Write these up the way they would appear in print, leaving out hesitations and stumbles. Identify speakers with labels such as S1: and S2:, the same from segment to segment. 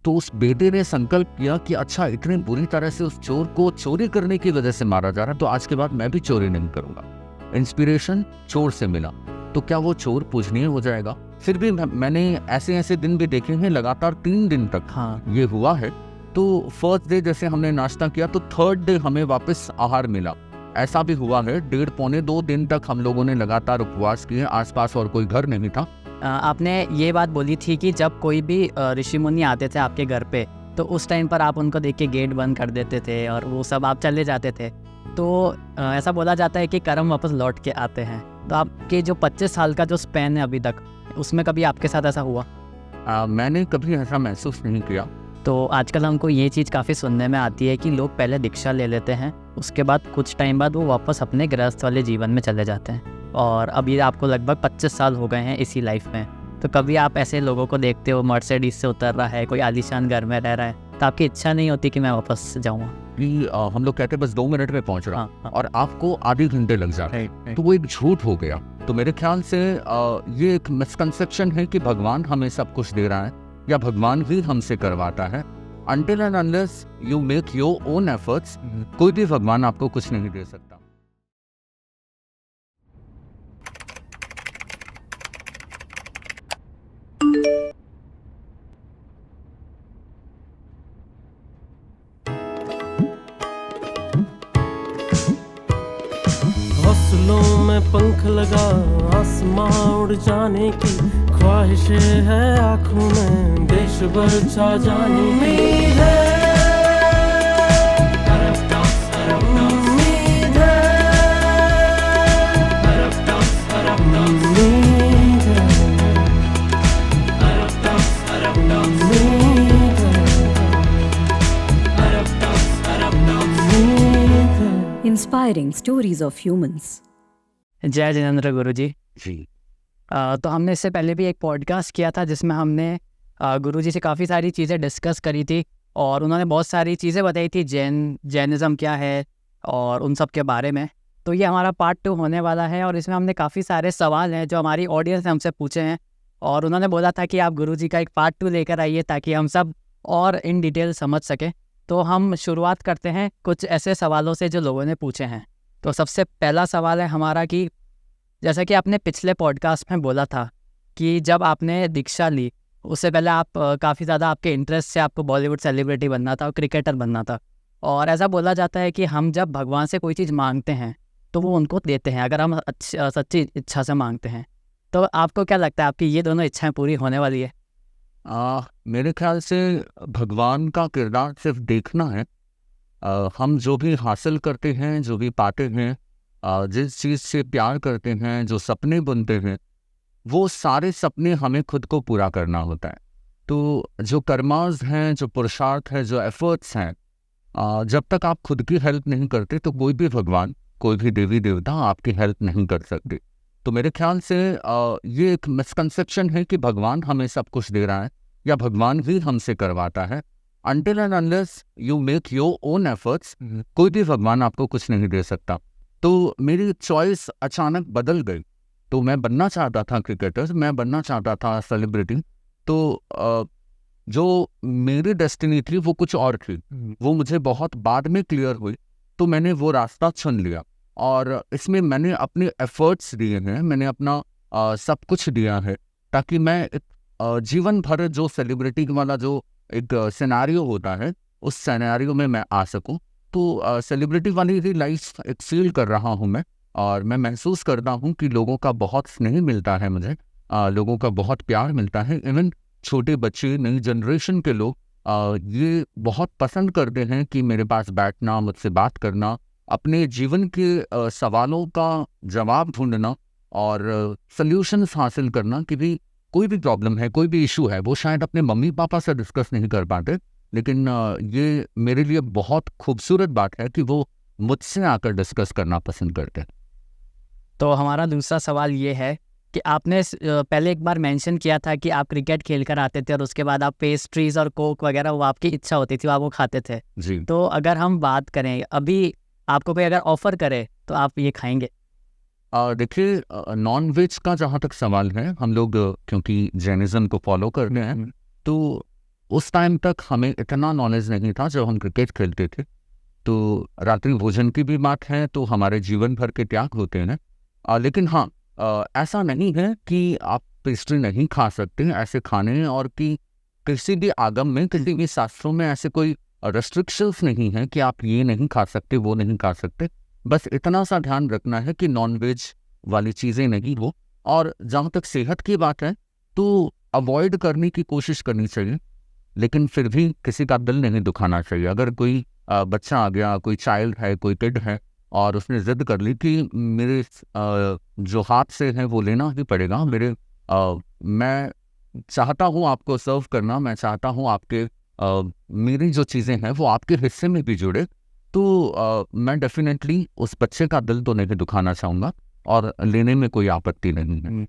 S1: तो उस बेटे ने संकल्प किया कि अच्छा इतनी बुरी तरह से उस चोर को चोरी करने की वजह से मारा जा रहा है, तो आज के बाद मैं भी चोरी नहीं करूंगा। इंस्पिरेशन चोर से मिला, तो क्या वो चोर पूजनीय हो जाएगा? फिर भी मैंने ऐसे ऐसे दिन भी देखे हैं, लगातार 3 दिन तक ये हुआ है। तो फर्स्ट डे जैसे हमने नाश्ता किया तो थर्ड डे हमें वापस आहार मिला। ऐसा भी हुआ है 1.5 पौने 2 दिन तक हम लोगों ने लगातार उपवास किए, आसपास और कोई घर नहीं था।
S2: आपने ये बात बोली थी कि जब कोई भी ऋषि मुनि आते थे आपके घर पे, तो उस टाइम पर आप उनको देख के गेट बंद कर देते थे और वो सब आप चले जाते थे। तो ऐसा बोला जाता है कि कर्म वापस लौट के आते हैं। तो आपके जो 25 साल का जो स्पैन है अभी तक, उसमें कभी आपके साथ ऐसा हुआ?
S1: मैंने कभी ऐसा महसूस नहीं किया।
S2: तो आजकल हमको ये चीज़ काफ़ी सुनने में आती है कि लोग पहले दीक्षा ले लेते हैं, उसके बाद कुछ टाइम बाद वो वापस अपने गृहस्थ वाले जीवन में चले जाते हैं। और अभी आपको लगभग 25 साल हो गए हैं इसी लाइफ में। तो कभी आप ऐसे लोगों को देखते हो, मर्सिडीज से उतर रहा है, कोई आलीशान घर में रह रहा है, तो आपकी इच्छा नहीं होती कि मैं वापस जाऊँ?
S1: कि हम लोग कहते हैं बस 2 मिनट में पहुंच रहा
S2: हाँ।
S1: और आपको आधे घंटे लग जाते हैं, तो वो एक झूठ हो गया। तो मेरे ख्याल से ये एक मिसकंसेप्शन है कि भगवान हमें सब कुछ दे रहा है या भगवान ही हमसे करवाता है। Until and unless you make your own efforts, कोई भी भगवान आपको कुछ नहीं दे सकता।
S3: हौसलों में पंख लगा आसमां उड़ जाने की ख्वाहिशें है आँखों में, देश भर छा जाने की उम्मीद है, उम्मीद है, उम्मीद है।
S4: Inspiring stories of humans.
S2: जय जिनेंद्र गुरु जी।
S1: जी।
S2: तो हमने इससे पहले भी एक पॉडकास्ट किया था जिसमें हमने गुरु जी से काफ़ी सारी चीज़ें डिस्कस करी थी और उन्होंने बहुत सारी चीज़ें बताई थी, जैनिज़्म क्या है और उन सब के बारे में। तो ये हमारा पार्ट 2 होने वाला है और इसमें हमने काफ़ी सारे सवाल हैं जो हमारी ऑडियंस ने हमसे पूछे हैं और उन्होंने बोला था कि आप गुरु जी का एक पार्ट 2 लेकर आइए ताकि हम सब और इन डिटेल समझ सकें। तो हम शुरुआत करते हैं कुछ ऐसे सवालों से जो लोगों ने पूछे हैं। तो सबसे पहला सवाल है हमारा कि जैसा कि आपने पिछले पॉडकास्ट में बोला था कि जब आपने दीक्षा ली उससे पहले आप काफ़ी ज़्यादा आपके इंटरेस्ट से आपको बॉलीवुड सेलिब्रिटी बनना था और क्रिकेटर बनना था, और ऐसा बोला जाता है कि हम जब भगवान से कोई चीज़ मांगते हैं तो वो उनको देते हैं अगर हम सच्ची इच्छा से मांगते हैं। तो आपको क्या लगता है आपकी ये दोनों इच्छाएं पूरी होने वाली है?
S1: मेरे ख्याल से भगवान का किरदार सिर्फ देखना है। हम जो भी हासिल करते हैं, जो भी पाते हैं, जिस चीज़ से प्यार करते हैं, जो सपने बुनते हैं, वो सारे सपने हमें खुद को पूरा करना होता है। तो जो कर्मास हैं, जो पुरुषार्थ है, जो एफर्ट्स हैं, जब तक आप खुद की हेल्प नहीं करते तो कोई भी भगवान, कोई भी देवी देवता आपकी हेल्प नहीं कर सकते। तो मेरे ख्याल से ये एक मिसकंसेप्शन है कि भगवान हमें सब कुछ दे रहा है या भगवान ही हमसे करवाता है। Until and unless you make your own efforts, कोई भी भगवान आपको कुछ नहीं दे सकता। तो मेरी चॉइस अचानक बदल गई। तो मैं बनना चाहता था क्रिकेटर, मैं बनना चाहता था सेलिब्रिटी। तो जो मेरी डेस्टिनी थी वो कुछ और थी, वो मुझे बहुत बाद में क्लियर हुई। तो मैंने वो रास्ता चुन लिया और इसमें मैंने अपने एफर्ट्स दिए हैं, मैंने अपना सब कुछ दिया है ताकि मैं जीवन भर जो सेलिब्रिटी वाला जो एक सिनेरियो होता है उस सिनेरियो में मैं आ सकूं। तो सेलिब्रिटी वाली ही लाइफ एक फील कर रहा हूं मैं, और मैं महसूस करता हूं कि लोगों का बहुत स्नेह मिलता है मुझे, लोगों का बहुत प्यार मिलता है। इवन छोटे बच्चे, नई जनरेशन के लोग ये बहुत पसंद करते हैं कि मेरे पास बैठना, मुझसे बात करना, अपने जीवन के सवालों का जवाब ढूंढना और सल्यूशंस हासिल करना। कि भी कोई भी प्रॉब्लम है, कोई भी इशू है, वो शायद अपने मम्मी पापा से डिस्कस नहीं कर पाते, लेकिन ये मेरे लिए बहुत खूबसूरत बात है कि वो मुझसे आकर डिस्कस करना पसंद करते हैं।
S2: तो हमारा दूसरा सवाल ये है कि आपने पहले एक बार मेंशन किया था कि आप क्रिकेट खेल कर आते थे और उसके बाद आप पेस्ट्रीज और कोक वगैरह वो आपकी इच्छा होती थी, आप वो खाते थे
S1: जी।
S2: तो अगर हम बात करें अभी आपको कोई अगर ऑफर करे तो आप ये खाएंगे?
S1: देखिए, नॉन वेज का जहाँ तक सवाल है, हम लोग क्योंकि जैनिज्म को फॉलो करते हैं तो उस टाइम तक हमें इतना नॉलेज नहीं था। जब हम क्रिकेट खेलते थे तो रात्रि भोजन की भी बात है तो हमारे जीवन भर के त्याग होते हैं। लेकिन हाँ, ऐसा नहीं है कि आप पेस्ट्री नहीं खा सकते, ऐसे खाने हैं, और कि किसी भी आगम में, किसी भी शास्त्रों में ऐसे कोई रेस्ट्रिक्शंस नहीं है कि आप ये नहीं खा सकते, वो नहीं खा सकते। बस इतना सा ध्यान रखना है कि नॉनवेज वाली चीज़ें नहीं हो। और जहाँ तक सेहत की बात है तो अवॉइड करने की कोशिश करनी चाहिए, लेकिन फिर भी किसी का दिल नहीं दुखाना चाहिए। अगर कोई बच्चा आ गया, कोई चाइल्ड है, कोई किड है, और उसने जिद कर ली कि मेरे जो हाथ से है वो लेना ही पड़ेगा, मैं चाहता हूँ आपको सर्व करना, मैं चाहता हूँ आपके मेरी जो चीज़ें हैं वो आपके हिस्से में भी जुड़े, तो मैं डेफिनेटली उस बच्चे का दिल तो नहीं दुखाना चाहूँगा, और लेने में कोई आपत्ति नहीं है।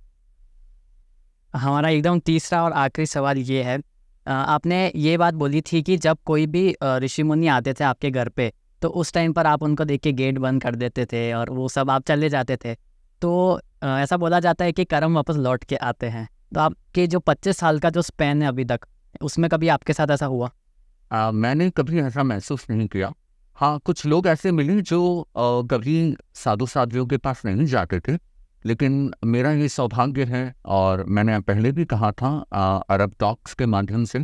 S2: हमारा एकदम तीसरा और आखिरी सवाल ये है, आपने ये बात बोली थी कि जब कोई भी ऋषि मुनि आते थे आपके घर पे, तो उस टाइम पर आप उनको देख के गेट बंद कर देते थे और वो सब आप चले जाते थे। तो ऐसा बोला जाता है कि कर्म वापस लौट के आते हैं। तो आपके जो 25 साल का जो स्पैन है अभी तक, उसमें कभी आपके साथ ऐसा हुआ?
S1: मैंने कभी ऐसा महसूस नहीं किया। हाँ, कुछ लोग ऐसे मिले जो कभी साधु साध्वियों के पास नहीं जाते थे, लेकिन मेरा ये सौभाग्य है, और मैंने पहले भी कहा था अरब टॉक्स के माध्यम से,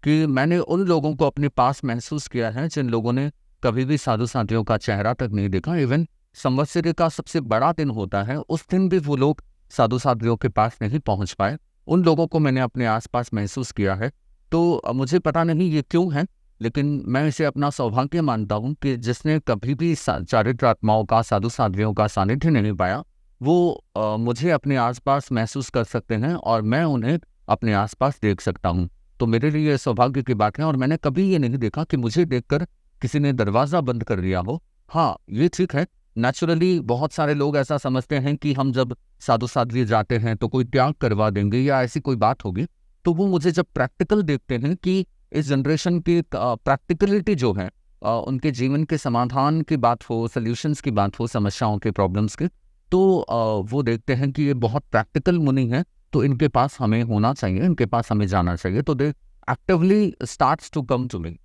S1: कि मैंने उन लोगों को अपने पास महसूस किया है जिन लोगों ने कभी भी साधु साथियों का चेहरा तक नहीं देखा। इवन संवत्सरी का सबसे बड़ा दिन होता है, उस दिन भी वो लोग साधु साथियों के पास नहीं पहुंच पाए। उन लोगों को मैंने अपने आसपास महसूस किया है। तो मुझे पता नहीं ये क्यों है, लेकिन मैं इसे अपना सौभाग्य मानता हूँ कि जिसने कभी भी चारित्र आत्माओं का, साधु साध्वियों का सानिध्य नहीं पाया, वो मुझे अपने आसपास महसूस कर सकते हैं, और मैं उन्हें अपने आसपास देख सकता हूँ। तो मेरे लिए सौभाग्य की बात है, और मैंने कभी ये नहीं देखा कि मुझे देखकर किसी ने दरवाज़ा बंद कर दिया हो। हाँ, ये ठीक है, नेचुरली बहुत सारे लोग ऐसा समझते हैं कि हम जब साधु साध्वी जाते हैं तो कोई त्याग करवा देंगे या ऐसी कोई बात होगी। तो वो मुझे जब प्रैक्टिकल देखते हैं कि इस जनरेशन की प्रैक्टिकलिटी जो है, उनके जीवन के समाधान की बात हो, सॉल्यूशंस की बात हो, समस्याओं के, प्रॉब्लम्स के, तो वो देखते हैं कि ये बहुत प्रैक्टिकल मुनि हैं, तो इनके पास हमें होना चाहिए, इनके पास हमें जाना चाहिए। तो they actively starts to come to me.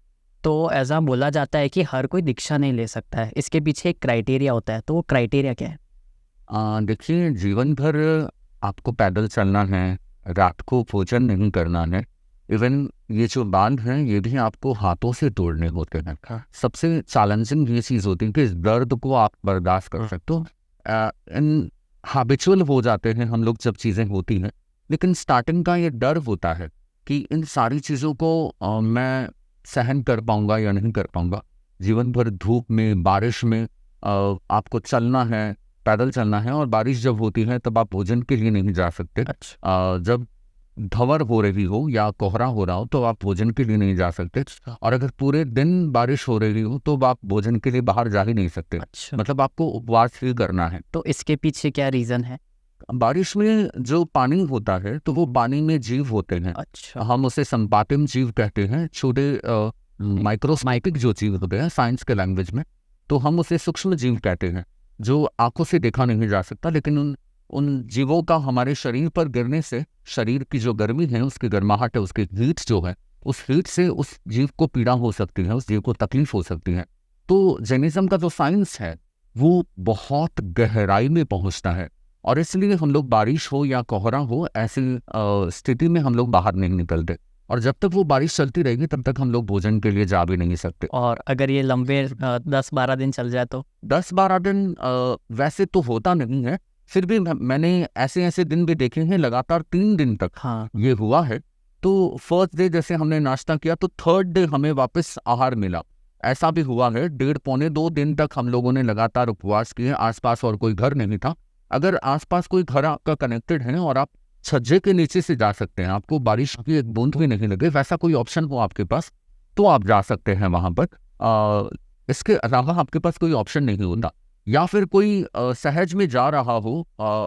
S2: तो ऐसा बोला जाता है कि हर कोई दीक्षा नहीं ले सकता है, इसके पीछे एक क्राइटेरिया होता है। तो वो क्राइटेरिया क्या है?
S1: देखिए, जीवन भर आपको पैदल चलना है, रात को भोजन नहीं करना है, इवन ये जो बांध हैं ये भी आपको हाथों से तोड़ने होते हैं। सबसे चैलेंजिंग ये चीज़ होती है कि इस दर्द को आप बर्दाश्त कर सकते हो। इन हैबिचुअल हो जाते हैं हम लोग जब चीज़ें होती हैं, लेकिन स्टार्टिंग का ये डर होता है कि इन सारी चीज़ों को मैं सहन कर पाऊंगा या नहीं कर पाऊंगा। जीवन भर धूप में, बारिश में आपको चलना है, पैदल चलना है, और बारिश जब होती है तब आप भोजन के लिए नहीं जा सकते। जब धवर हो रही हो या कोहरा हो रहा हो तो आप भोजन के लिए नहीं जा सकते, और अगर पूरे दिन बारिश हो रही हो तो आप भोजन के लिए बाहर जा ही नहीं सकते। मतलब आपको उपवास ही करना है।
S2: तो इसके पीछे क्या रीज़न है?
S1: बारिश में जो पानी होता है तो वो पानी में जीव होते हैं। हम उसे संपातिम जीव कहते हैं, छोटे माइक्रोस्कोपिक जो जीव होते हैं साइंस के लैंग्वेज में, तो हम उसे सूक्ष्म जीव कहते हैं, जो आंखों से देखा नहीं जा सकता, लेकिन उन जीवों का हमारे शरीर पर गिरने से शरीर की जो गर्मी है, उसकी गर्माहट है, उसकी हीट जो है, उस हीट से उस जीव को पीड़ा हो सकती है, उस जीव को तकलीफ हो सकती है। तो जैनिज्म का जो साइंस है वो बहुत गहराई में पहुंचता है, और इसलिए हम लोग बारिश हो या कोहरा हो, ऐसी स्थिति में हम लोग बाहर नहीं निकलते, और जब तक वो बारिश चलती रहेगी तब तक हम लोग भोजन के लिए जा भी नहीं सकते।
S2: और अगर ये लंबे 10-12 दिन चल जाए तो?
S1: 10-12 दिन वैसे तो होता नहीं है, फिर भी मैंने ऐसे दिन भी देखे हैं लगातार 3 दिन तक।
S2: हाँ,
S1: ये हुआ है। तो फर्स्ट डे जैसे हमने नाश्ता किया तो थर्ड डे हमें वापस आहार मिला। ऐसा भी हुआ है, 1.5-2 दिन तक हम लोगों ने लगातार उपवास किए। आसपास और कोई घर नहीं था। अगर आसपास कोई घर आपका कनेक्टेड है और आप छज्जे के नीचे से जा सकते हैं, आपको बारिश की एक बूंद भी नहीं लगे, वैसा कोई ऑप्शन हो आपके पास, तो आप जा सकते हैं वहाँ पर। इसके अलावा आपके पास कोई ऑप्शन नहीं होता। या फिर कोई सहज में जा रहा हो,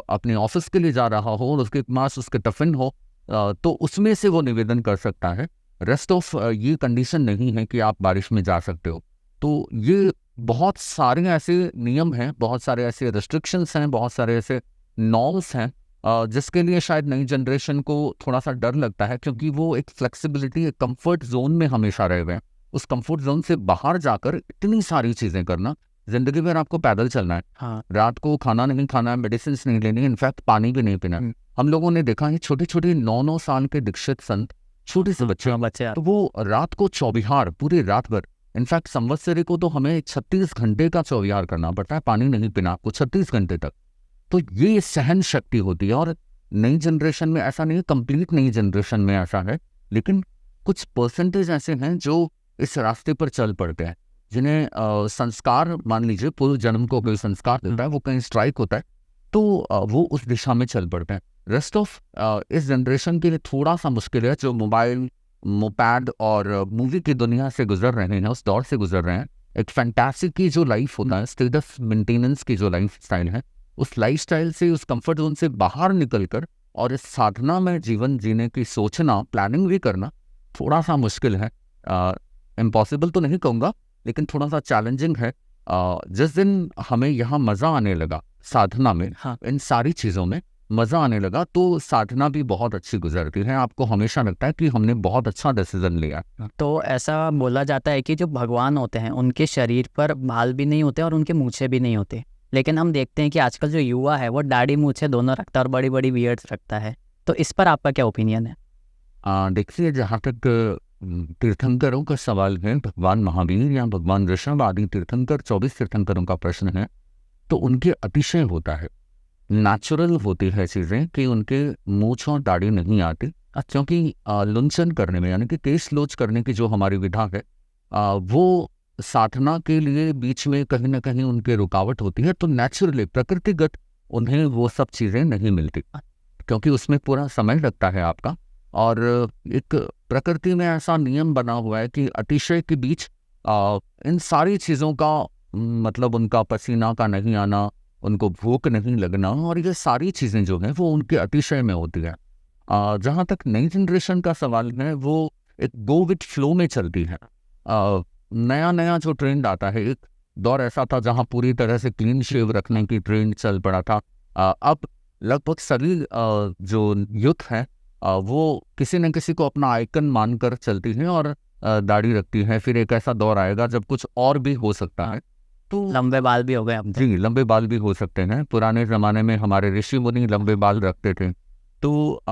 S1: अपने ऑफिस के लिए जा रहा हो और उसके पास उसके टिफिन हो, तो उसमें से वो निवेदन कर सकता है। रेस्ट ऑफ ये कंडीशन नहीं है कि आप बारिश में जा सकते हो। तो ये बहुत सारे ऐसे नियम हैं, बहुत सारे ऐसे रेस्ट्रिक्शंस हैं, बहुत सारे ऐसे नॉर्म्स हैं जिसके लिए शायद नई जनरेशन को थोड़ा सा डर लगता है, क्योंकि वो एक फ्लेक्सिबिलिटी, एक कंफर्ट जोन में हमेशा रहे हुए हैं। उस कंफर्ट जोन से बाहर जाकर इतनी सारी चीज़ें करना, जिंदगी भर आपको पैदल चलना है,
S2: हाँ
S1: रात को खाना नहीं खाना है, मेडिसिन नहीं लेनी है, इनफैक्ट पानी भी नहीं पीना है। हम लोगों ने देखा है छोटे छोटे 9-9 साल के दीक्षित संत, छोटे से बच्चे,
S2: बच्चे
S1: तो वो रात को चौबिहार, पूरी रात भर, इनफैक्ट संवत्सरी को तो हमें 36 घंटे का चौबिहार करना पड़ता है, पानी नहीं पीना आपको 36 घंटे तक। तो ये सहन शक्ति होती है। और नई जनरेशन में ऐसा नहीं है, कंप्लीट नई जनरेशन में ऐसा है, लेकिन कुछ परसेंटेज ऐसे हैं जो इस रास्ते पर चल पड़ते हैं, जिन्हें संस्कार, मान लीजिए पूर्व जन्म को कोई संस्कार देता है, वो कहीं स्ट्राइक होता है, तो वो उस दिशा में चल पड़ते हैं। रेस्ट ऑफ इस जनरेशन के लिए थोड़ा सा मुश्किल है, जो मोबाइल, मोपैड और मूवी की दुनिया से गुजर रहे हैं, उस दौर से गुजर रहे हैं। एक फैंटासी की जो लाइफ होता है, स्टेटस मेंटेनेंस की जो लाइफ स्टाइल है, उस लाइफ स्टाइल से, उस कंफर्ट जोन से बाहर निकलकर और इस साधना में जीवन जीने की सोचना, प्लानिंग भी करना थोड़ा सा मुश्किल है। इम्पॉसिबल तो नहीं कहूँगा, लेकिन थोड़ा सा चैलेंजिंग है। जिस दिन हमें यहाँ मज़ा आने लगा साधना में,
S2: हाँ।
S1: इन सारी चीज़ों में मज़ा आने लगा, तो साधना भी बहुत अच्छी गुजरती है। आपको हमेशा लगता है कि हमने बहुत अच्छा डिसीजन लिया।
S2: तो ऐसा बोला जाता है कि जो भगवान होते हैं उनके शरीर पर बाल भी नहीं होते और उनके मूछें भी नहीं होते, लेकिन हम देखते हैं कि आजकल जो युवा है वो दाढ़ी मूछें दोनों रखता है और बड़ी बड़ी बियर्ड्स रखता है। तो इस पर आपका क्या ओपिनियन है?
S1: देखिए, जहाँ तक तीर्थंकरों का सवाल है, भगवान महावीर या भगवान ऋषभ आदि तीर्थंकर, 24 तीर्थंकरों का प्रश्न है, तो उनके अतिशय होता है, नेचुरल होती है चीज़ें कि उनके मूछ और दाढ़ी नहीं आती, क्योंकि लुंचन करने में, यानी कि केश लोच करने की जो हमारी विधा है, वो साधना के लिए बीच में कहीं ना कहीं उनके रुकावट होती है। तो नेचुरली, प्रकृतिगत उन्हें वो सब चीज़ें नहीं मिलती, क्योंकि उसमें पूरा समय लगता है आपका। और एक प्रकृति में ऐसा नियम बना हुआ है कि अतिशय के बीच इन सारी चीज़ों का मतलब उनका पसीना का नहीं आना, उनको भूख नहीं लगना, और ये सारी चीज़ें जो हैं वो उनके अतिशय में होती हैं। जहाँ तक नई जनरेशन का सवाल है, वो एक गो विथ फ्लो में चलती है। नया नया जो ट्रेंड आता है, एक दौर ऐसा था जहाँ पूरी तरह से क्लीन शेव रखने की ट्रेंड चल पड़ा था। अब लगभग सभी जो यूथ है वो किसी न किसी को अपना आइकन मानकर चलती हैं और दाढ़ी रखती हैं। फिर एक ऐसा दौर आएगा जब कुछ और भी हो सकता है, तो
S2: लंबे बाल भी हो गए अब तो।
S1: जी, लंबे बाल भी हो सकते हैं। पुराने ज़माने में हमारे ऋषि मुनि लंबे बाल रखते थे, तो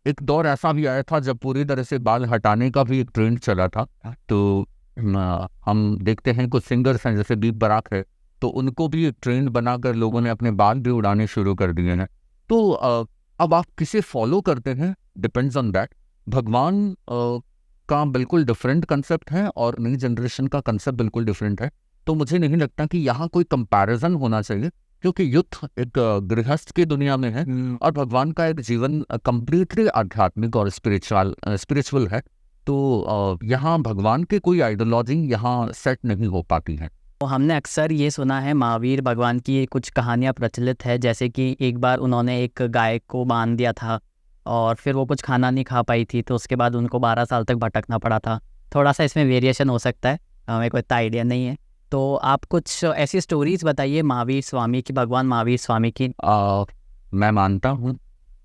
S1: एक दौर ऐसा भी आया था जब पूरी तरह से बाल हटाने का भी एक ट्रेंड चला था। तो हम देखते हैं कुछ सिंगर्स हैं, जैसे दीप बराक है, तो उनको भी एक ट्रेंड बनाकर लोगों ने अपने बाल भी उड़ाने शुरू कर दिए हैं। तो अब आप किसे फॉलो करते हैं, डिपेंड्स ऑन दैट। भगवान का बिल्कुल डिफरेंट कंसेप्ट है और नई जनरेशन का कंसेप्ट बिल्कुल डिफरेंट है। तो मुझे नहीं लगता कि यहाँ कोई कंपैरिजन होना चाहिए, क्योंकि युद्ध एक गृहस्थ की दुनिया में है और भगवान का एक जीवन कंप्लीटली आध्यात्मिक और स्पिरिचुअल है। तो यहाँ भगवान के कोई आइडियोलॉजी यहाँ सेट नहीं हो पाती है।
S2: तो हमने अक्सर ये सुना है, महावीर भगवान की कुछ कहानियाँ प्रचलित है, जैसे कि एक बार उन्होंने एक गाय को बांध दिया था और फिर वो कुछ खाना नहीं खा पाई थी, तो उसके बाद उनको 12 साल तक भटकना पड़ा था। थोड़ा सा इसमें वेरिएशन हो सकता है, हमें कोई इतना आइडिया नहीं है। तो आप कुछ ऐसी स्टोरीज बताइए महावीर स्वामी की, भगवान महावीर स्वामी की।
S1: मैं मानता हूँ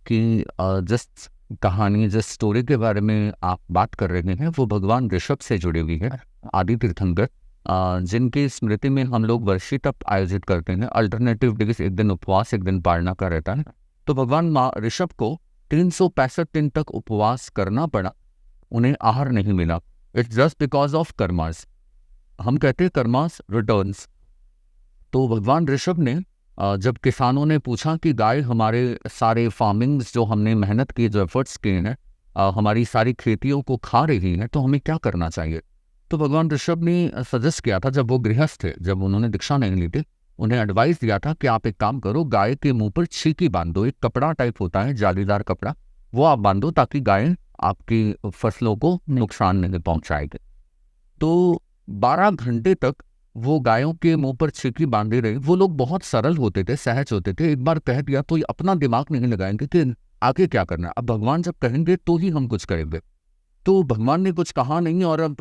S1: कि जिस कहानी, जिस स्टोरी के बारे में आप बात कर रहे हैं, वो भगवान ऋषभ से जुड़ी हुई है, आदि तीर्थंकर, जिनकी स्मृति में हम लोग वर्षितप आयोजित करते हैं। अल्टरनेटिव डेज, एक दिन उपवास, एक दिन पालना का रहता है। तो भगवान ऋषभ को 365 दिन तक उपवास करना पड़ा, उन्हें आहार नहीं मिला। It's just because of karmas. हम कहते हैं कर्मास रिटर्न्स। तो भगवान ऋषभ ने जब किसानों ने पूछा कि गाय हमारे सारे फार्मिंग्स जो हमने मेहनत की, जो एफर्ट्स किए हैं, हमारी सारी खेतियों को खा रही है, तो हमें क्या करना चाहिए। तो भगवान ऋषभ ने सजेस्ट किया था, जब वो गृहस्थ थे, जब उन्होंने दीक्षा नहीं ली थी, उन्हें एडवाइस दिया था कि आप एक काम करो, गाय के मुंह पर छीकी बांध दो। एक कपड़ा टाइप होता है, जालीदार कपड़ा, वो आप बांध दो ताकि गाय आपकी फसलों को नुकसान नहीं पहुंचाएगी। तो 12 घंटे तक वो गायों के मुंह पर छीकी बांधे रहे। वो लोग बहुत सरल होते थे, सहज होते थे। एक बार कह दिया तो ये अपना दिमाग नहीं लगाएंगे कि आगे क्या करना है। अब भगवान जब कहेंगे तो ही हम कुछ करेंगे। तो भगवान ने कुछ कहा नहीं और अब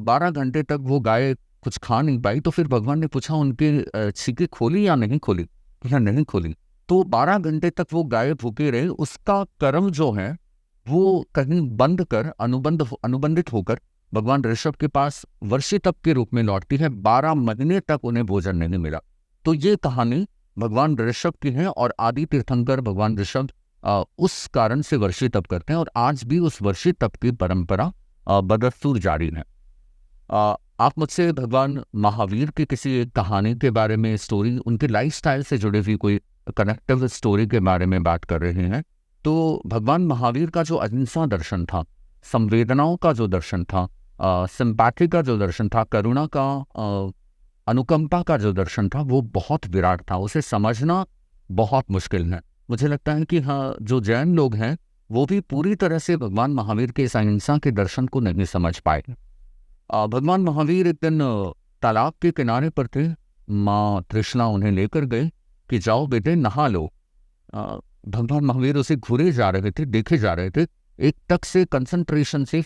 S1: 12 घंटे तक वो गाय कुछ खा नहीं पाई। तो फिर भगवान ने पूछा, उनकी छीकी खोली या नहीं खोली? या नहीं खोली। तो 12 घंटे तक वो गाय भूखे रहे। उसका कर्म जो है वो कहीं बंद कर अनुबंधित होकर भगवान ऋषभ के पास वर्षी तप के रूप में लौटती है। 12 महीने तक उन्हें भोजन नहीं मिला। तो ये कहानी भगवान ऋषभ की है और आदि तीर्थंकर भगवान ऋषभ उस कारण से वर्षी तप करते हैं और आज भी उस वर्षी तप की परंपरा बदस्तूर जारी है। आप मुझसे भगवान महावीर की किसी एक कहानी के बारे में, स्टोरी, उनके लाइफस्टाइल से जुड़ी हुई कोई कनेक्टिव स्टोरी के बारे में बात कर रहे हैं। तो भगवान महावीर का जो अहिंसा दर्शन था, संवेदनाओं का जो दर्शन था, सिंपैथी का जो दर्शन था, करुणा का, अनुकंपा का जो दर्शन था, वो बहुत विराट था। उसे समझना बहुत मुश्किल है। मुझे लगता है कि हाँ, जो जैन लोग हैं वो भी पूरी तरह से भगवान महावीर के इस अहिंसा के दर्शन को नहीं समझ पाए। भगवान महावीर एक दिन तालाब के किनारे पर थे। माँ तृष्णा उन्हें लेकर गए कि जाओ बेटे नहा लो। भगवान महावीर उसे घूरे जा रहे थे, देखे जा रहे थे, एक टक से, कंसंट्रेशन से,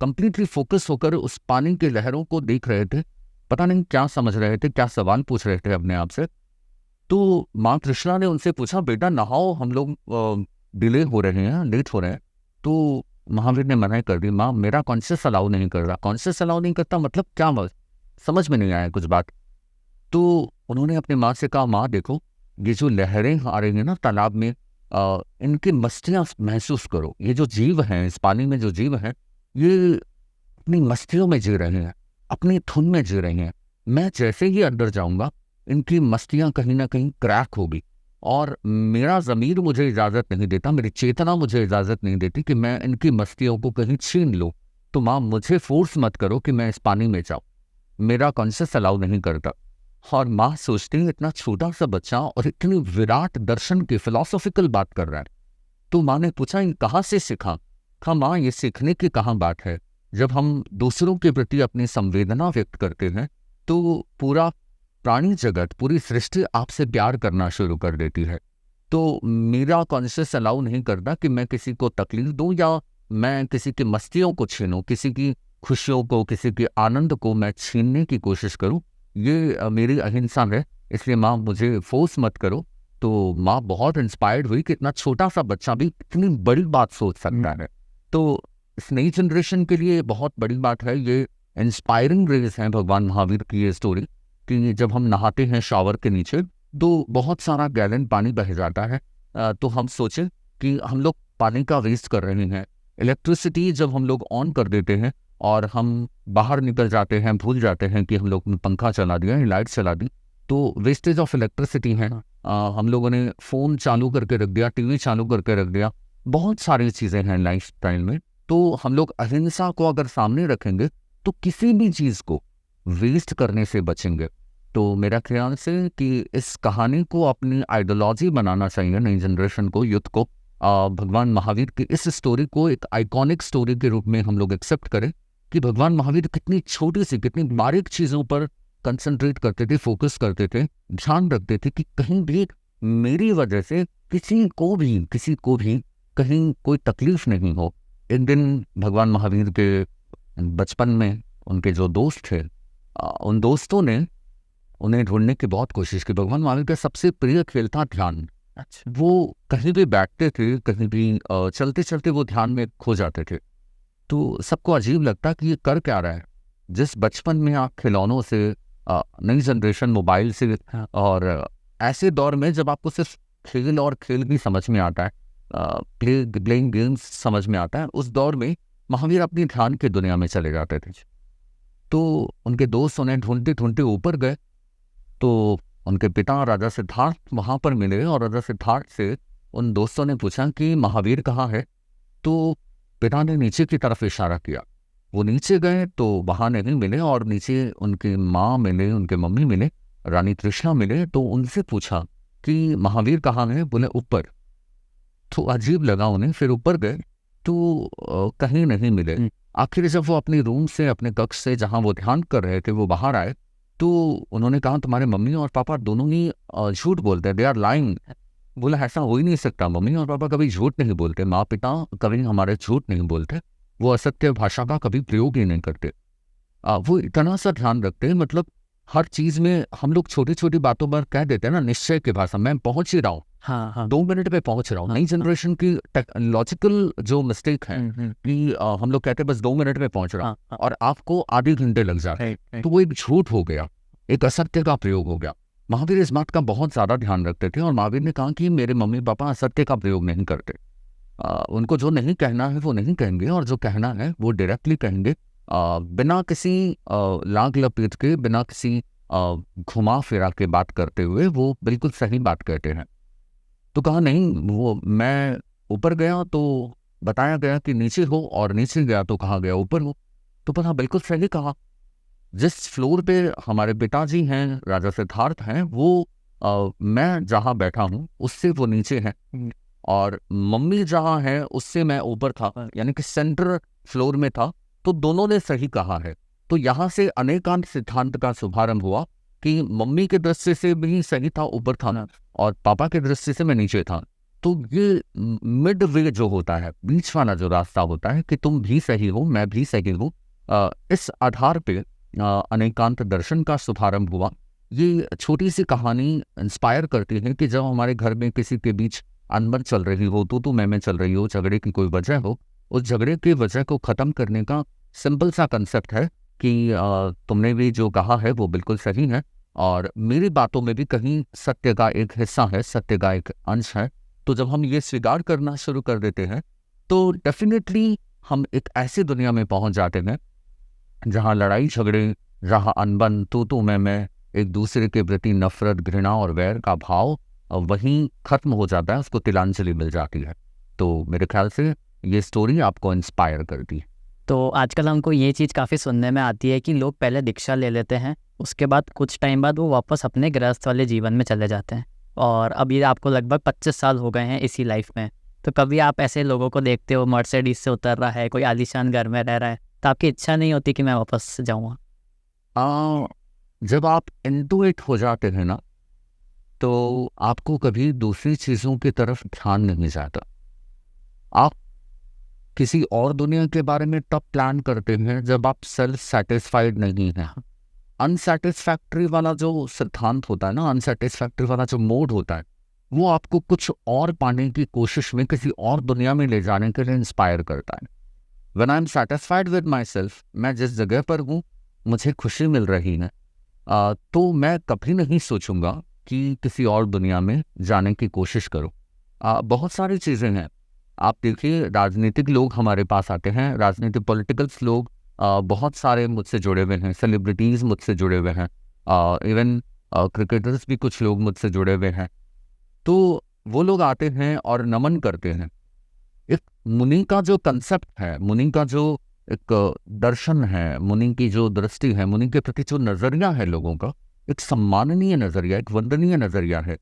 S1: कंप्लीटली फोकस होकर उस पानी के लहरों को देख रहे थे। पता नहीं क्या समझ रहे थे, क्या सवाल पूछ रहे थे अपने आप से। तो माँ तृष्णा ने उनसे पूछा, बेटा नहाओ, हम लोग डिले हो रहे हैं, लेट हो रहे हैं। तो महावीर ने मना कर दी। माँ मेरा कॉन्शियस अलाउ नहीं कर रहा। कॉन्शियस अलाउ नहीं करता मतलब क्या? समझ में नहीं आया कुछ बात। तो उन्होंने अपनी माँ से कहा, माँ देखो ये जो लहरें आ रही हैं ना तालाब में, इनकी मस्तियाँ महसूस करो। ये जो जीव हैं, इस पानी में जो जीव हैं, ये अपनी मस्तियों में जी रहे हैं, अपनी धुन में जी रहे हैं। मैं जैसे ही अंदर जाऊंगा इनकी मस्तियाँ कहीं ना कहीं क्रैक होगी और मेरा ज़मीर मुझे इजाज़त नहीं देता, मेरी चेतना मुझे इजाज़त नहीं देती कि मैं इनकी मस्तियों को कहीं छीन लूँ। तो माँ मुझे फोर्स मत करो कि मैं इस पानी में जाऊँ, मेरा कॉन्शियस अलाउ नहीं करता। और माँ सोचती है इतना छोटा सा बच्चा और इतनी विराट दर्शन की फिलॉसॉफिकल बात कर रहा है। तो माँ ने पूछा, ये कहाँ से सीखा? हाँ माँ, ये सीखने की कहाँ बात है। जब हम दूसरों के प्रति अपनी संवेदना व्यक्त करते हैं तो पूरा प्राणी जगत, पूरी सृष्टि आपसे प्यार करना शुरू कर देती है। तो मेरा कॉन्शियस अलाउ नहीं करता कि मैं किसी को तकलीफ दूं या मैं किसी की मस्तियों को छीनूं, किसी की खुशियों को, किसी के आनंद को मैं छीनने की कोशिश करूं। ये मेरी अहिंसा है, इसलिए माँ मुझे फोर्स मत करो। तो माँ बहुत इंस्पायर्ड हुई कि इतना छोटा सा बच्चा भी इतनी बड़ी बात सोच सकता है। तो इस नई जनरेशन के लिए बहुत बड़ी बात है। ये इंस्पायरिंग रेस है भगवान महावीर की ये स्टोरी कि जब हम नहाते हैं शावर के नीचे तो बहुत सारा गैलन पानी बह जाता है। तो हम सोचें कि हम लोग पानी का वेस्ट कर रहे हैं। इलेक्ट्रिसिटी जब हम लोग ऑन कर देते हैं और हम बाहर निकल जाते हैं, भूल जाते हैं कि हम लोग ने पंखा चला दिया, लाइट चला दी, तो वेस्टेज ऑफ इलेक्ट्रिसिटी है। हम लोगों ने फ़ोन चालू करके रख दिया, टीवी चालू करके रख दिया, बहुत सारी चीज़ें हैं लाइफ स्टाइल में। तो हम लोग अहिंसा को अगर सामने रखेंगे तो किसी भी चीज़ को वेस्ट करने से बचेंगे। तो मेरा ख्याल से कि इस कहानी को अपनी आइडियोलॉजी बनाना चाहिए नई जनरेशन को, यूथ को। भगवान महावीर की इस स्टोरी को एक आइकॉनिक स्टोरी के रूप में हम लोग एक्सेप्ट करें कि भगवान महावीर कितनी छोटी सी, कितनी बारीक चीज़ों पर कंसंट्रेट करते थे, फोकस करते थे, ध्यान रखते थे कि कहीं भी मेरी वजह से किसी को भी कहीं कोई तकलीफ नहीं हो। एक दिन भगवान महावीर के बचपन में उनके जो दोस्त थे, उन दोस्तों ने उन्हें ढूंढने की बहुत कोशिश की। भगवान महावीर का सबसे प्रिय खेल था ध्यान।
S2: अच्छा।
S1: वो कहीं भी बैठते थे, कहीं भी चलते चलते वो ध्यान में खो जाते थे। तो सबको अजीब लगता कि ये कर क्या रहा है। जिस बचपन में आप खिलौनों से, नई जनरेशन मोबाइल से, और ऐसे दौर में जब आपको सिर्फ खेल और खेल भी समझ में आता है, प्लेइंग गेम्स समझ में आता है, उस दौर में महावीर अपनी ध्यान की दुनिया में चले जाते थे। तो उनके दोस्त उन्हें ढूंढते ढूंढते ऊपर गए तो उनके पिता राजा सिद्धार्थ वहाँ पर मिले और राजा सिद्धार्थ से उन दोस्तों ने पूछा कि महावीर कहाँ है। तो पिता ने नीचे की तरफ इशारा किया। वो नीचे गए तो वहाँ नहीं मिले और नीचे उनकी माँ मिले, उनके मम्मी मिले, रानी तृष्णा मिले। तो उनसे पूछा कि महावीर कहाँ है? बोले ऊपर। तो अजीब लगा उन्हें, फिर ऊपर गए तो कहीं नहीं मिले। आखिर जब वो अपने रूम से, अपने कक्ष से जहाँ वो ध्यान कर रहे थे, वो बाहर आए तो उन्होंने कहा तुम्हारे मम्मी और पापा दोनों ही झूठ बोलते हैं, दे आर लाइंग। बोला ऐसा हो ही नहीं सकता, मम्मी और पापा कभी झूठ नहीं बोलते, माँ पिता कभी हमारे झूठ नहीं बोलते, वो असत्य भाषा का कभी प्रयोग ही नहीं करते। वो इतना सा ध्यान रखते हैं, मतलब हर चीज़ में हम लोग छोटी-छोटी बातों पर कह देते हैं ना निश्चय की भाषा, मैं पहुँच ही रहा हूँ,
S2: हाँ, हाँ।
S1: 2 मिनट में पहुँच रहा हूँ।
S2: हाँ,
S1: नई जनरेशन की टेक्नोलॉजिकल जो मिस्टेक है
S2: हुँ।
S1: कि हम लोग कहते हैं बस 2 मिनट में पहुँच रहा हूँ
S2: हाँ, हाँ।
S1: और आपको आधे घंटे लग जाते हैं।
S2: Right, right.
S1: तो वो एक झूठ हो गया, एक असत्य का प्रयोग हो गया। महावीर इस बात का बहुत ज़्यादा ध्यान रखते थे और महावीर ने कहा कि मेरे मम्मी-पापा असत्य का प्रयोग नहीं करते। उनको जो नहीं कहना है वो नहीं कहेंगे और जो कहना है वो डायरेक्टली कहेंगे, बिना किसी लाग लपेट के, बिना किसी घुमा फिरा के बात करते हुए वो बिल्कुल सही बात कहते हैं। तो कहा नहीं, वो मैं ऊपर गया तो बताया गया कि नीचे हो और नीचे गया तो कहा गया ऊपर हो। तो पता बिल्कुल सही कहा। जिस फ्लोर पे हमारे पिताजी हैं, राजा सिद्धार्थ हैं, वो मैं जहाँ बैठा हूँ उससे वो नीचे हैं और मम्मी जहाँ है उससे मैं ऊपर था, यानी कि सेंटर फ्लोर में था। तो दोनों ने सही कहा है। तो यहाँ से अनेकांत सिद्धांत का शुभारंभ हुआ कि मम्मी के दृष्टि से भी सही था, ऊपर था, और पापा के दृष्टि से मैं नीचे था। तो ये मिड वे जो होता है, बीच वाला जो रास्ता होता है कि तुम भी सही हो, मैं भी सही हूँ, इस आधार पे अनेकांत दर्शन का शुभारंभ हुआ। ये छोटी सी कहानी इंस्पायर करती है कि जब हमारे घर में किसी के बीच अनबन चल रही हो, तो मैं चल रही हो, झगड़े की कोई वजह हो, उस झगड़े की वजह को ख़त्म करने का सिंपल सा कंसेप्ट है कि तुमने भी जो कहा है वो बिल्कुल सही है और मेरी बातों में भी कहीं सत्य का एक हिस्सा है, सत्य का एक अंश है। तो जब हम ये स्वीकार करना शुरू कर देते हैं तो डेफिनेटली हम एक ऐसी दुनिया में पहुंच जाते हैं जहां लड़ाई झगड़े, जहां अनबन, तो मैं एक दूसरे के प्रति नफरत, घृणा और वैर का भाव वहीं खत्म हो जाता है, उसको तिलांजलि मिल जाती है। तो मेरे ख्याल से ये स्टोरी आपको इंस्पायर करती है।
S2: तो आजकल हमको ये चीज़ काफ़ी सुनने में आती है कि लोग पहले दीक्षा ले लेते हैं, उसके बाद कुछ टाइम बाद वो वापस अपने गृहस्थ वाले जीवन में चले जाते हैं और अब ये आपको लगभग 25 साल हो गए हैं इसी लाइफ में। तो कभी आप ऐसे लोगों को देखते हो, मर्सिडीज से उतर रहा है, कोई आलीशान घर में रह रहा है, तो आपकी इच्छा नहीं होती कि मैं वापस जाऊँ?
S1: जब आप इंटुइट हो जाते हैं ना तो आपको कभी दूसरी चीज़ों की तरफ ध्यान नहीं जाता। आप किसी और दुनिया के बारे में तब प्लान करते हैं जब आप सेल्फ सेटिस्फाइड नहीं हैं। अनसेटिस्फैक्ट्री वाला जो सिद्धांत होता है ना, अनसेटिस्फैक्ट्री वाला जो मोड होता है, वो आपको कुछ और पाने की कोशिश में किसी और दुनिया में ले जाने के लिए इंस्पायर करता है। When I am satisfied with my self, मैं जिस जगह पर हूँ मुझे खुशी मिल रही है, तो मैं कभी नहीं सोचूंगा कि किसी और दुनिया में जाने की कोशिश करूँ। बहुत सारी चीज़ें हैं। आप देखिए, राजनीतिक लोग हमारे पास आते हैं, राजनीतिक पॉलिटिकल्स लोग बहुत सारे मुझसे जुड़े हुए हैं, सेलिब्रिटीज़ मुझसे जुड़े हुए हैं, इवन क्रिकेटर्स भी कुछ लोग मुझसे जुड़े हुए हैं। तो वो लोग आते हैं और नमन करते हैं। एक मुनि का जो कंसेप्ट है, मुनि का जो एक दर्शन है, मुनि की जो दृष्टि है, मुनि के प्रति जो नज़रिया है लोगों का, एक सम्माननीय नज़रिया, एक वंदनीय नज़रिया है।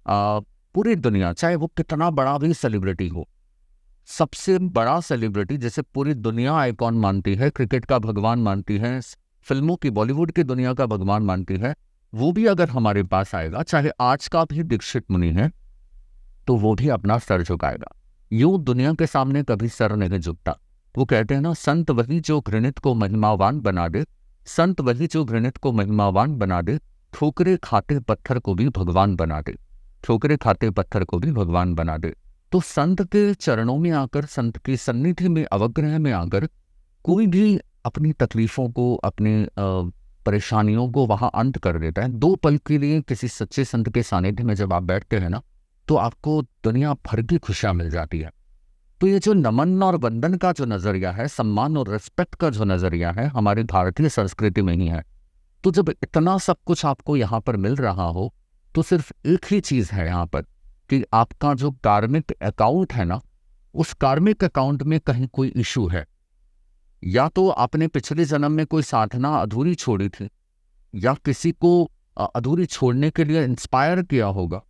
S1: पूरी दुनिया, चाहे वो कितना बड़ा भी सेलिब्रिटी हो, सबसे बड़ा सेलिब्रिटी जैसे पूरी दुनिया आइकॉन मानती है, क्रिकेट का भगवान मानती है, फिल्मों की, बॉलीवुड की दुनिया का भगवान मानती है, वो भी अगर हमारे पास आएगा, चाहे आज का भी दीक्षित मुनि है, तो वो भी अपना सर झुकाएगा। यूं दुनिया के सामने कभी सर नहीं झुकता। वो कहते हैं ना, संत वही जो घृणित को महिमावान बना दे, संत वही जो घृणित को महिमावान बना दे, ठोकरे खाते पत्थर को भी भगवान बना दे, ठोकरे खाते पत्थर को भी भगवान बना दे। तो संत के चरणों में आकर, संत की सन्निधि में, अवग्रह में आकर कोई भी अपनी तकलीफों को, अपने परेशानियों को वहां अंत कर देता है। 2 पल के लिए किसी सच्चे संत के सानिध्य में जब आप बैठते हैं ना, तो आपको दुनिया भर की खुशियां मिल जाती है। तो ये जो नमन और वंदन का जो नजरिया है, सम्मान और रिस्पेक्ट का जो नजरिया है, हमारी भारतीय संस्कृति में ही है। तो जब इतना सब कुछ आपको यहाँ पर मिल रहा हो, तो सिर्फ एक ही चीज है यहाँ पर कि आपका जो कार्मिक अकाउंट है ना, उस कार्मिक अकाउंट में कहीं कोई इशू है। या तो आपने पिछले जन्म में कोई साधना अधूरी छोड़ी थी, या किसी को अधूरी छोड़ने के लिए इंस्पायर किया होगा।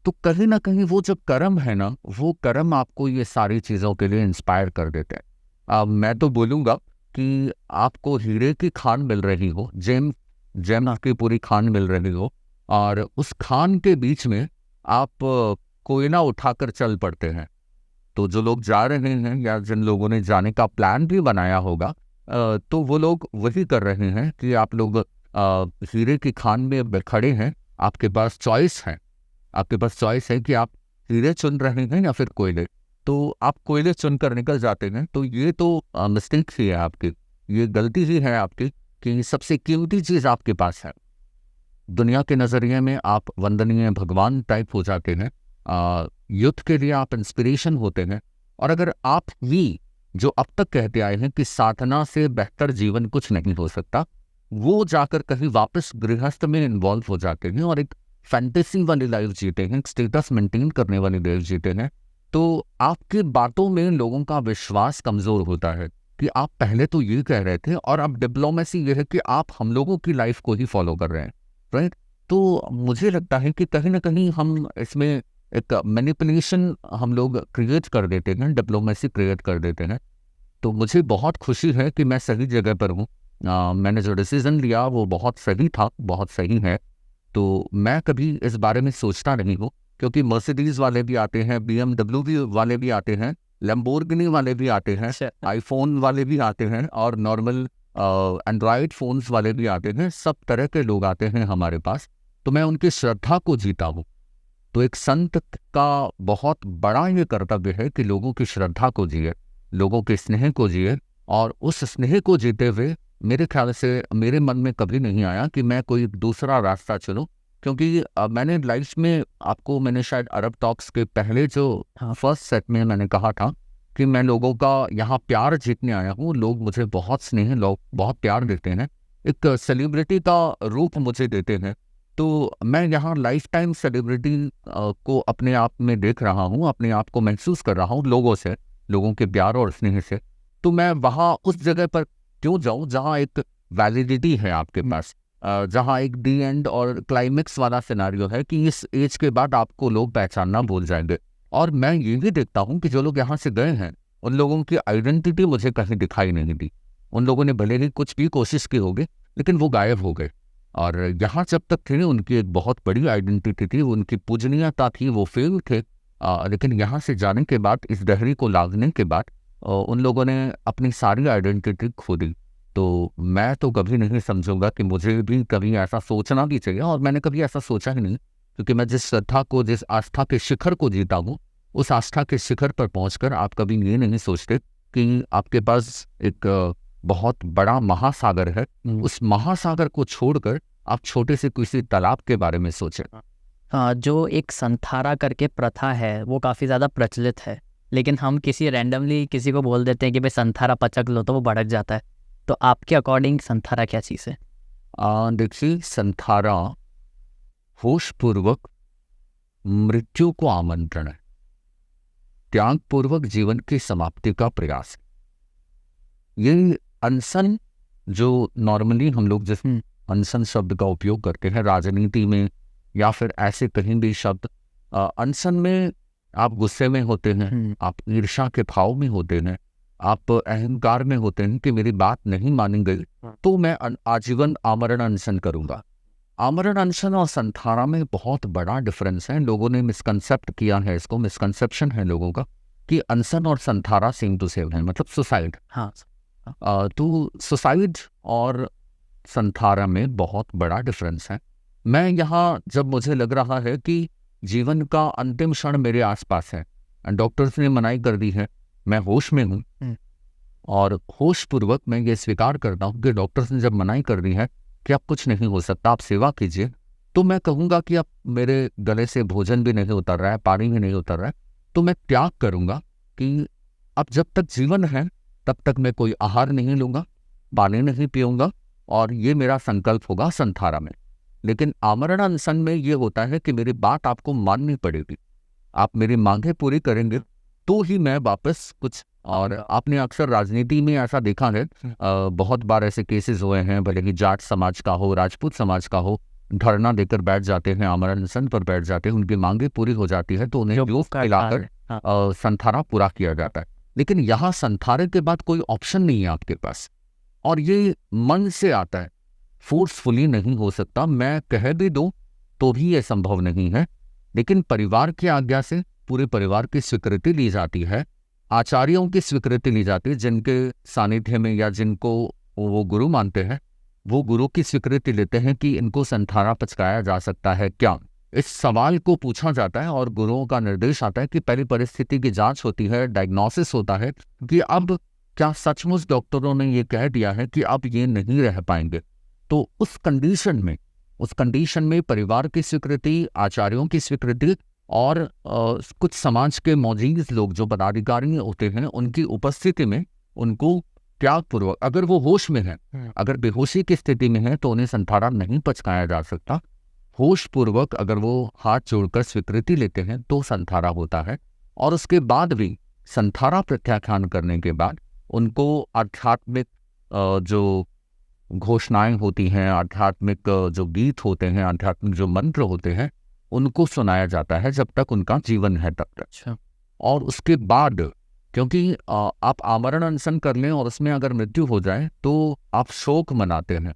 S1: तो कहीं ना कहीं वो जो कर्म है ना, वो कर्म आपको ये सारी चीज़ों के लिए इंस्पायर कर देते हैं। मैं तो बोलूँगा कि आपको हीरे की खान मिल रही हो, जेम की पूरी खान मिल रही हो, और उस खान के बीच में आप कोयला उठाकर चल पड़ते हैं। तो जो लोग जा रहे हैं या जिन लोगों ने जाने का प्लान भी बनाया होगा, तो वो लोग वही कर रहे हैं कि आप लोग हीरे की खान में खड़े हैं, आपके पास चॉइस है, आपके पास चॉइस है कि आप हीरे चुन रहे हैं या फिर कोयले, तो आप कोयले चुनकर निकल जाते हैं। तो ये तो मिस्टेक ही है आपकी, ये गलती ही है आपकी कि सबसे कीमती चीज़ आपके पास है। दुनिया के नज़रिए में आप वंदनीय भगवान टाइप हो जाते हैं, युद्ध के लिए आप इंस्पिरेशन होते हैं। और अगर आप ही जो अब तक कहते आए हैं कि साधना से बेहतर जीवन कुछ नहीं हो सकता, वो जाकर कहीं वापस गृहस्थ में इन्वॉल्व हो जाते हैं और एक फैंटेसी वाली लाइफ जीते हैं, एक स्टेटस मेंटेन करने वाली लाइफ जीते हैं, तो आपकी बातों में लोगों का विश्वास कमज़ोर होता है कि आप पहले तो ये कह रहे थे और अब डिप्लोमेसी ये है कि आप हम लोगों की लाइफ को ही फॉलो कर रहे हैं, राइट। तो मुझे लगता है कि कहीं ना कहीं हम इसमें एक मैनिपुलेशन हम लोग क्रिएट कर देते हैं, डिप्लोमेसी क्रिएट कर देते हैं। तो मुझे बहुत खुशी है कि मैं सही जगह पर हूँ। मैंने जो डिसीज़न लिया वो बहुत सही था, बहुत सही है। तो मैं कभी इस बारे में सोचता नहीं हूँ, क्योंकि मर्सिडीज़ वाले भी आते हैं, BMW वाले भी आते हैं, लैम्बोर्गिनी वाले भी आते हैं, आईफोन वाले भी आते हैं और नॉर्मल एंड्रॉयड फ़ोन्स वाले भी आते हैं। सब तरह के लोग आते हैं हमारे पास, तो मैं उनकी श्रद्धा को जीता हूँ। तो एक संत का बहुत बड़ा ये कर्तव्य है कि लोगों की श्रद्धा को जिए, लोगों के स्नेह को जिए, और उस स्नेह को जीते हुए मेरे ख्याल से मेरे मन में कभी नहीं आया कि मैं कोई दूसरा रास्ता चलूं। क्योंकि मैंने लाइफ में आपको, मैंने शायद अरब टॉक्स के पहले जो फर्स्ट सेट में मैंने कहा था कि मैं लोगों का यहाँ प्यार जीतने आया हूँ। लोग मुझे बहुत स्नेह, लोग बहुत प्यार देते हैं, एक सेलिब्रिटी का रूप मुझे देते हैं। तो मैं यहाँ लाइफ टाइम सेलिब्रिटी को अपने आप में देख रहा हूँ, अपने आप को महसूस कर रहा हूँ लोगों से, लोगों के प्यार और स्नेह से। तो मैं वहाँ उस जगह पर क्यों जाऊँ जहाँ एक वैलिडिटी है आपके पास, जहाँ एक डी एंड और क्लाइमेक्स वाला सिनारियो है कि इस एज के बाद आपको लोग पहचानना भूल जाएंगे। और मैं ये भी देखता हूँ कि जो लोग यहाँ से गए हैं उन लोगों की आइडेंटिटी मुझे कहीं दिखाई नहीं दी। उन लोगों ने भले ही कुछ भी कोशिश की होगी, लेकिन वो गायब हो गए। और यहाँ जब तक थे उनकी एक बहुत बड़ी आइडेंटिटी थी, उनकी पूजनीयता थी, वो फेल थे। लेकिन यहाँ से जाने के बाद, इस डहरी को लागने के बाद, उन लोगों ने अपनी सारी आइडेंटिटी खो दी। तो मैं तो कभी नहीं समझूंगा कि मुझे भी कभी ऐसा सोचना भी चाहिए, और मैंने कभी ऐसा सोचा ही नहीं, क्योंकि मैं जिस श्रद्धा को, जिस आस्था के शिखर को जीता हूँ, उस आस्था के शिखर पर पहुंचकर आप कभी ये नहीं सोचते कि आपके पास एक बहुत बड़ा महासागर है, उस महासागर को छोड़कर आप छोटे से किसी तालाब के बारे में सोचें।
S2: जो एक संथारा करके प्रथा है वो काफ़ी ज़्यादा प्रचलित है, लेकिन हम किसी रैंडमली किसी को बोल देते हैं कि भाई संथारा पचक लो, तो वो भड़क जाता है। तो आपके अकॉर्डिंग संथारा क्या चीज़ है?
S1: देखिए, संथारा होशपूर्वक मृत्यु को आमंत्रण है, त्यागपूर्वक जीवन की समाप्ति का प्रयास है। ये अनशन जो नॉर्मली हम लोग जिस अनशन शब्द का उपयोग करते हैं राजनीति में या फिर ऐसे कहीं भी शब्द, अनशन में आप गुस्से में होते हैं, आप ईर्ष्या के भाव में होते हैं, आप अहंकार में होते हैं कि मेरी बात नहीं मानी गई तो मैं आजीवन आमरण अनशन करूंगा। आमरण अनशन और संथारा में बहुत बड़ा डिफरेंस है। लोगों ने मिसकंसेप्ट किया है इसको, मिसकंसेप्शन है लोगों का कि अनशन और संथारा सेम टू सेम है, मतलब सुसाइड।
S2: हाँ।
S1: तो सुसाइड और संथारा में बहुत बड़ा डिफरेंस है। मैं यहाँ जब मुझे लग रहा है कि जीवन का अंतिम क्षण मेरे आसपास है, डॉक्टर्स ने मनाही कर दी है, मैं होश में हूँ और होशपूर्वक मैं ये स्वीकार करता हूँ कि डॉक्टर्स ने जब मनाही कर दी है कि अब कुछ नहीं हो सकता, आप सेवा कीजिए, तो मैं कहूँगा कि अब मेरे गले से भोजन भी नहीं उतर रहा है, पानी भी नहीं उतर रहा है, तो मैं त्याग करूँगा कि अब जब तक जीवन है तब तक मैं कोई आहार नहीं लूँगा, पानी नहीं पीऊँगा, और ये मेरा संकल्प होगा संथारा में। लेकिन आमरण अनशन में ये होता है कि मेरी बात आपको माननी पड़ेगी, आप मेरी मांगें पूरी करेंगे तो ही मैं वापस कुछ। और आपने अक्सर राजनीति में ऐसा देखा है, बहुत बार ऐसे केसेस हुए हैं, भले ही जाट समाज का हो, राजपूत समाज का हो, धरना देकर बैठ जाते हैं, आमरण अनशन पर बैठ जाते हैं, उनकी मांगें पूरी हो जाती है तो उन्हें योग खिलाकर संथारा पूरा किया जाता है। लेकिन यहाँ संथारे के बाद कोई ऑप्शन नहीं है आपके पास, और ये मन से आता है, फोर्सफुली नहीं हो सकता। मैं कह भी दूं तो भी ये संभव नहीं है, लेकिन परिवार की आज्ञा से पूरे परिवार की स्वीकृति ली जाती है, आचार्यों की स्वीकृति ली जाती है, जिनके सानिध्य में या जिनको वो गुरु मानते हैं, वो गुरु की स्वीकृति लेते हैं कि इनको संथारा पचकाया जा सकता है क्या। इस सवाल को पूछा जाता है और गुरुओं का निर्देश आता है कि पहली परिस्थिति की जांच होती है, डायग्नोसिस होता है कि अब क्या सचमुच डॉक्टरों ने ये कह दिया है कि अब ये नहीं रह पाएंगे। तो उस कंडीशन में परिवार की स्वीकृति, आचार्यों की स्वीकृति और कुछ समाज के मौजूद लोग जो पदाधिकारी होते हैं उनकी उपस्थिति में उनको त्यागपूर्वक, अगर वो होश में है, अगर बेहोशी की स्थिति में है तो उन्हें संथारा नहीं पचकाया जा सकता। होश पूर्वक अगर वो हाथ जोड़कर स्वीकृति लेते हैं तो संथारा होता है। और उसके बाद भी संथारा प्रत्याख्यान करने के बाद उनको आध्यात्मिक जो घोषणाएं होती हैं, आध्यात्मिक जो गीत होते हैं, आध्यात्मिक जो मंत्र होते हैं, उनको सुनाया जाता है जब तक उनका जीवन है तब तक।
S2: अच्छा।
S1: और उसके बाद, क्योंकि आप आमरण अनशन कर लें और उसमें अगर मृत्यु हो जाए तो आप शोक मनाते हैं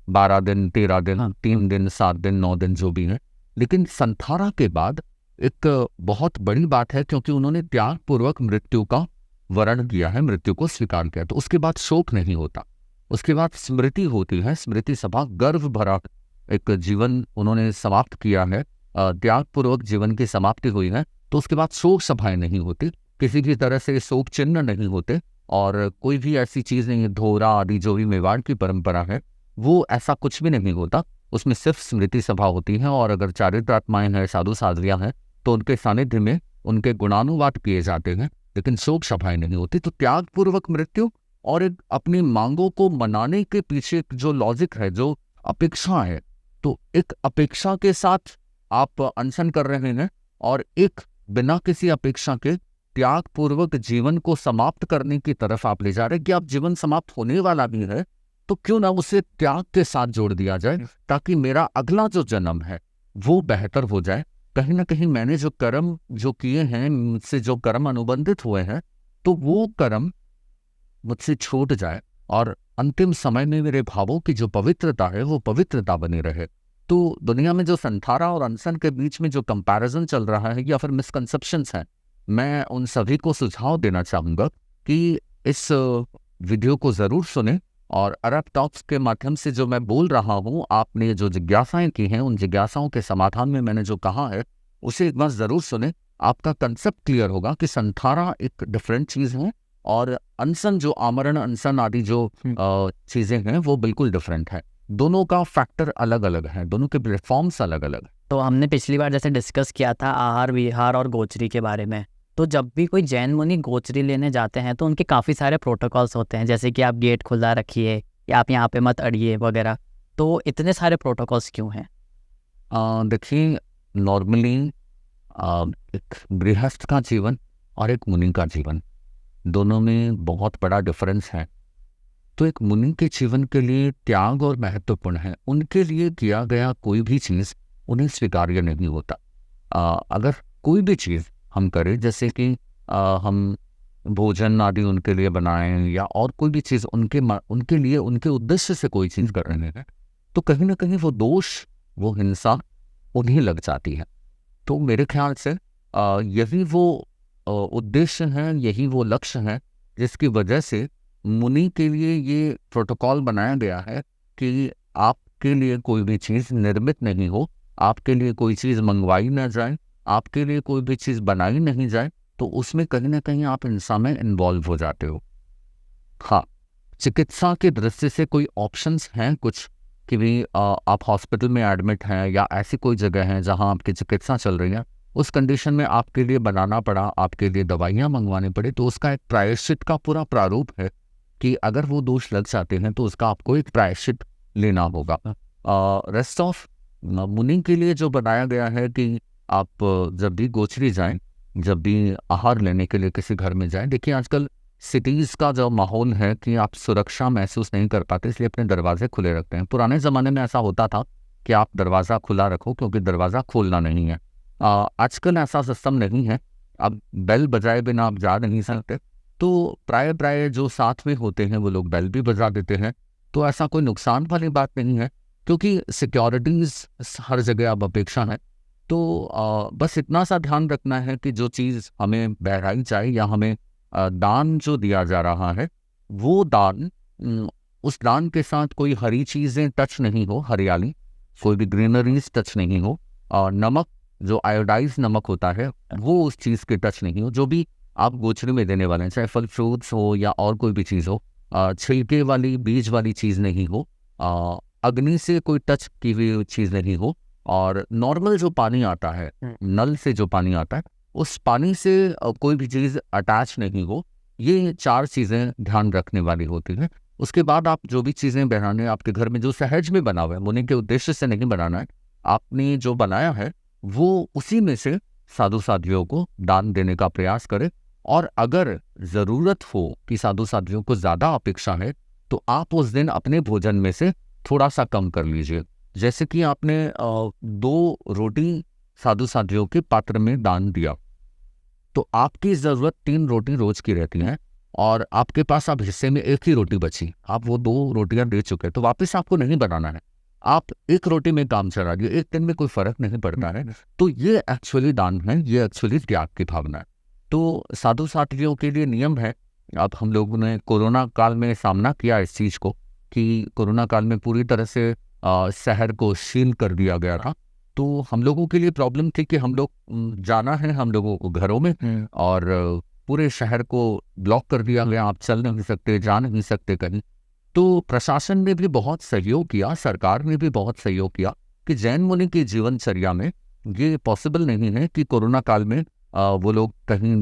S1: 12 दिन, 13 दिन, 3 दिन, 7 दिन, 9 दिन, जो भी है। लेकिन संथारा के बाद एक बहुत बड़ी बात है, क्योंकि उन्होंने त्यागपूर्वक मृत्यु का वरण किया है, मृत्यु को स्वीकार किया, तो उसके बाद शोक नहीं होता। उसके बाद स्मृति होती है, स्मृति सभा, गर्व भरा एक जीवन उन्होंने समाप्त किया है, त्यागपूर्वक जीवन की समाप्ति हुई है, तो उसके बाद शोक सभाएं नहीं होती, किसी भी तरह से शोक चिन्ह नहीं होते और कोई भी ऐसी चीज़ नहीं है, धोरा आदि जो भी मेवाड़ की परंपरा है वो ऐसा कुछ भी नहीं होता। उसमें सिर्फ स्मृति सभा होती है और अगर चारित्रात्माएं हैं, साधु साध्वियां हैं, तो उनके सानिध्य में उनके गुणानुवाद किए जाते हैं, लेकिन शोक सभाएं नहीं होती। तो त्यागपूर्वक मृत्यु और एक अपनी मांगों को मनाने के पीछे जो लॉजिक है, जो अपेक्षा है, तो एक अपेक्षा के साथ आप अनशन कर रहे हैं और एक बिना किसी अपेक्षा के त्यागपूर्वक जीवन को समाप्त करने की तरफ आप ले जा रहे हैं कि अब जीवन समाप्त होने वाला भी है तो क्यों ना उसे त्याग के साथ जोड़ दिया जाए, ताकि मेरा अगला जो जन्म है वो बेहतर हो जाए। कहीं ना कहीं मैंने जो कर्म जो किए हैं, मुझसे जो कर्म अनुबंधित हुए हैं, तो वो कर्म मुझसे छूट जाए और अंतिम समय में मेरे भावों की जो पवित्रता है वो पवित्रता बनी रहे। तो दुनिया में जो संथारा और अनशन के बीच में जो कंपैरिजन चल रहा है या फिर मिसकंसेप्शंस हैं, मैं उन सभी को सुझाव देना चाहूँगा कि इस वीडियो को ज़रूर सुने और अरब टॉक्स के माध्यम से जो मैं बोल रहा हूँ, आपने जो जिज्ञासाएं की हैं, उन जिज्ञासाओं के समाधान में मैंने जो कहा है उसे एक बार ज़रूर सुने। आपका कंसेप्ट क्लियर होगा कि संथारा एक डिफरेंट चीज़ है और अनशन, जो आमरण अनशन आदि जो चीज़ें हैं, वो बिल्कुल डिफरेंट है। दोनों का फैक्टर अलग अलग है, दोनों के रिफॉर्म्स अलग अलग है।
S2: तो हमने पिछली बार जैसे डिस्कस किया था आहार विहार और गोचरी के बारे में, तो जब भी कोई जैन मुनि गोचरी लेने जाते हैं तो उनके काफ़ी सारे प्रोटोकॉल्स होते हैं, जैसे कि आप गेट खुला रखिए या आप यहाँ पे मत अड़िए वगैरह। तो इतने सारे प्रोटोकॉल्स क्यों हैं?
S1: देखिए, नॉर्मली एक गृहस्थ का जीवन और एक मुनि का जीवन, दोनों में बहुत बड़ा डिफरेंस है। तो एक मुनि के जीवन के लिए त्याग और महत्वपूर्ण है, उनके लिए किया गया कोई भी चीज़ उन्हें स्वीकार्य नहीं होता। अगर कोई भी चीज़ हम करें, जैसे कि हम भोजन आदि उनके लिए बनाएं या और कोई भी चीज़ उनके लिए, उनके उद्देश्य से कोई चीज़ कर रहे हैं, तो कहीं ना कहीं वो दोष, वो हिंसा उन्हें लग जाती है। तो मेरे ख्याल से यही वो उद्देश्य है, यही वो लक्ष्य है जिसकी वजह से मुनि के लिए ये प्रोटोकॉल बनाया गया है कि आपके लिए कोई भी चीज़ निर्मित नहीं हो, आपके लिए कोई चीज़ मंगवाई ना जाए, आपके लिए कोई भी चीज़ बनाई नहीं जाए, तो उसमें कहीं ना कहीं आप इंसान में इन्वॉल्व हो जाते हो। हाँ, चिकित्सा की दृष्टि से कोई ऑप्शंस हैं कुछ कि भी आप हॉस्पिटल में एडमिट हैं या ऐसी कोई जगह है जहाँ आपकी चिकित्सा चल रही है, उस कंडीशन में आपके लिए बनाना पड़ा, आपके लिए दवाइयाँ मंगवानी पड़ी, तो उसका एक प्रायश्चित का पूरा प्रारूप है कि अगर वो दोष लग जाते हैं तो उसका आपको एक प्रायश्चित लेना होगा। रेस्ट ऑफ मुनि के लिए जो बनाया गया है कि आप जब भी गोचरी जाएं, जब भी आहार लेने के लिए किसी घर में जाएं, देखिए आजकल सिटीज़ का जो माहौल है कि आप सुरक्षा महसूस नहीं कर पाते, इसलिए अपने दरवाजे खुले रखते हैं। पुराने ज़माने में ऐसा होता था कि आप दरवाज़ा खुला रखो क्योंकि दरवाज़ा खोलना नहीं है। आजकल ऐसा सिस्टम नहीं है, अब बेल बजाए बिना आप जा नहीं सकते, तो प्राय जो साथ में होते हैं वो लोग बेल भी बजा देते हैं। तो ऐसा कोई नुकसान वाली बात नहीं है क्योंकि सिक्योरिटीज़ हर जगह अब अपेक्षा है। तो बस इतना सा ध्यान रखना है कि जो चीज़ हमें बहराई जाए या हमें दान जो दिया जा रहा है, वो दान उस दान के साथ कोई हरी चीज़ें टच नहीं हो, हरियाली, कोई भी ग्रीनरीज टच नहीं हो, और नमक जो आयोडाइज नमक होता है वो उस चीज़ के टच नहीं हो। जो भी आप गोचरी में देने वाले हैं, चाहे फल फ्रूट्स हो या और कोई भी चीज़ हो, छिलके वाली बीज वाली चीज़ नहीं हो, अग्नि से कोई टच की हुई चीज़ नहीं हो, और नॉर्मल जो पानी आता है, नल से जो पानी आता है, उस पानी से कोई भी चीज़ अटैच नहीं हो। ये 4 चीज़ें ध्यान रखने वाली होती हैं। उसके बाद आप जो भी चीज़ें बनाने आपके घर में जो सहज में बना हुआ है, मुनि के उद्देश्य से नहीं बनाना है, आपने जो बनाया है वो उसी में से साधु साध्वियों को दान देने का प्रयास करें। और अगर ज़रूरत हो कि साधु साध्वियों को ज़्यादा अपेक्षा है तो आप उस दिन अपने भोजन में से थोड़ा सा कम कर लीजिए। जैसे कि आपने 2 रोटी साधु साध्वियों के पात्र में दान दिया, तो आपकी ज़रूरत 3 रोटी रोज की रहती है, और आपके पास अब हिस्से में 1 ही रोटी बची, आप वो 2 रोटियां दे चुके, तो वापस आपको नहीं बनाना है, आप 1 रोटी में काम चला दिए, 1 दिन में कोई फर्क नहीं पड़ता है। तो ये एक्चुअली दान है, ये एक्चुअली त्याग की भावना है। तो साधु साध्वियों के लिए नियम है। अब हम लोगों ने कोरोना काल में सामना किया इस चीज़ को कि कोरोना काल में पूरी तरह से शहर को सील कर दिया गया था। तो हम लोगों के लिए प्रॉब्लम थी कि हम लोग जाना है हम लोगों को घरों में, और पूरे शहर को ब्लॉक कर दिया गया, आप चल नहीं सकते, जा नहीं सकते कहीं। तो प्रशासन ने भी बहुत सहयोग किया, सरकार ने भी बहुत सहयोग किया कि जैन मुनि की जीवनचर्या में ये पॉसिबल नहीं है कि कोरोना काल में वो लोग कहीं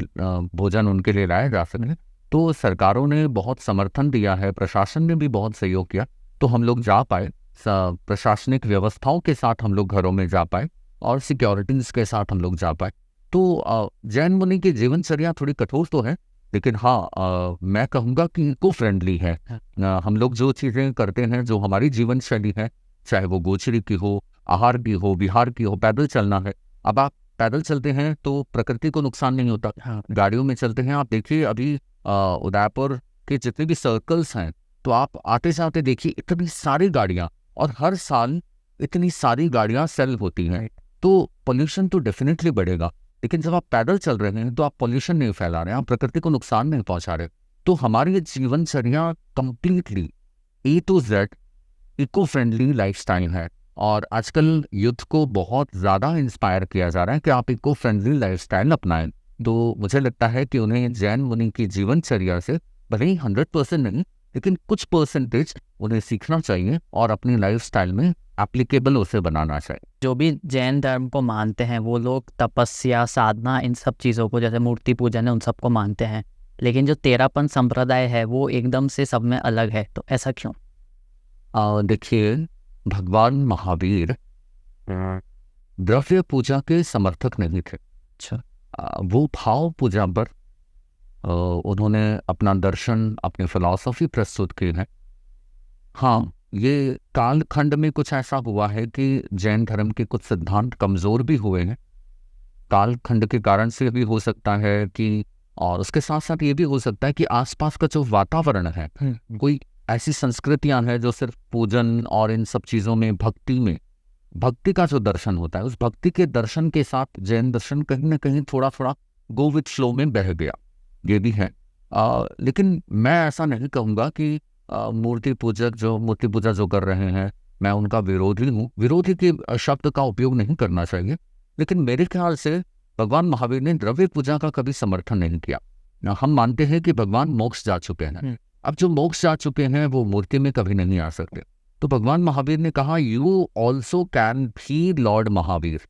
S1: भोजन उनके लिए लाया जा सके। तो सरकारों ने बहुत समर्थन दिया है, प्रशासन ने भी बहुत सहयोग किया, तो हम लोग जा पाए, प्रशासनिक व्यवस्थाओं के साथ हम लोग घरों में जा पाए, और सिक्योरिटीज के साथ हम लोग जा पाए। तो जैन मुनि की जीवनचर्या थोड़ी कठोर तो है, लेकिन हाँ मैं कहूँगा कि इको फ्रेंडली है। हम लोग जो चीज़ें करते हैं, जो हमारी जीवन शैली है, चाहे वो गोचरी की हो, आहार की हो, विहार की हो, पैदल चलना है। अब आप पैदल चलते हैं तो प्रकृति को नुकसान नहीं होता, गाड़ियों में चलते हैं, आप देखिए अभी उदयपुर के जितने भी सर्कल्स हैं, तो आप आते जाते देखिए इतनी सारी गाड़ियाँ, और हर साल इतनी सारी गाड़ियाँ सेल होती हैं, तो पोल्यूशन तो डेफिनेटली बढ़ेगा। लेकिन जब आप पैदल चल रहे हैं तो आप पोल्यूशन नहीं फैला रहे हैं, आप प्रकृति को नुकसान नहीं पहुंचा रहे। तो हमारी जीवनचर्या completely A to Z eco friendly lifestyle है, और आजकल यूथ को बहुत ज़्यादा इंस्पायर किया जा रहा है कि आप इको फ्रेंडली लाइफस्टाइल अपनाएं। तो मुझे लगता है कि उन्हें जैन मुनि की जीवनचर्या से भले ही 100% नहीं, लेकिन कुछ परसेंटेज उन्हें सीखना चाहिए और अपनी लाइफस्टाइल में एप्लीकेबल उसे बनाना चाहिए।
S2: जो भी जैन धर्म को मानते हैं वो लोग तपस्या, साधना, इन सब चीज़ों को, जैसे मूर्ति पूजन है, उन सबको मानते हैं, लेकिन जो तेरापन संप्रदाय है वो एकदम से सब में अलग है, तो ऐसा क्यों?
S1: देखिए, भगवान महावीर द्रव्य पूजा के समर्थक नहीं थे।
S2: अच्छा।
S1: वो भाव पूजा पर उन्होंने अपना दर्शन, अपनी फिलॉसफी प्रस्तुत की है। हाँ, ये कालखंड में कुछ ऐसा हुआ है कि जैन धर्म के कुछ सिद्धांत कमज़ोर भी हुए हैं, कालखंड के कारण से भी हो सकता है कि, और उसके साथ साथ ये भी हो सकता है कि आसपास का जो वातावरण है, कोई ऐसी संस्कृतियां हैं जो सिर्फ पूजन और इन सब चीज़ों में, भक्ति का जो दर्शन होता है, उस भक्ति के दर्शन के साथ जैन दर्शन कहीं ना कहीं थोड़ा थोड़ा गो विथ फ्लो में बह गया, ये भी है। लेकिन मैं ऐसा नहीं कहूँगा कि मूर्ति पूजा जो कर रहे हैं, मैं उनका विरोधी हूँ। विरोधी के शब्द का उपयोग नहीं करना चाहिए, लेकिन मेरे ख्याल से भगवान महावीर ने द्रव्य पूजा का कभी समर्थन नहीं किया। हम मानते हैं कि भगवान मोक्ष जा चुके हैं, अब जो मोक्ष जा चुके हैं वो मूर्ति में कभी नहीं आ सकते। तो भगवान महावीर ने कहा, you also can be Lord Mahavir.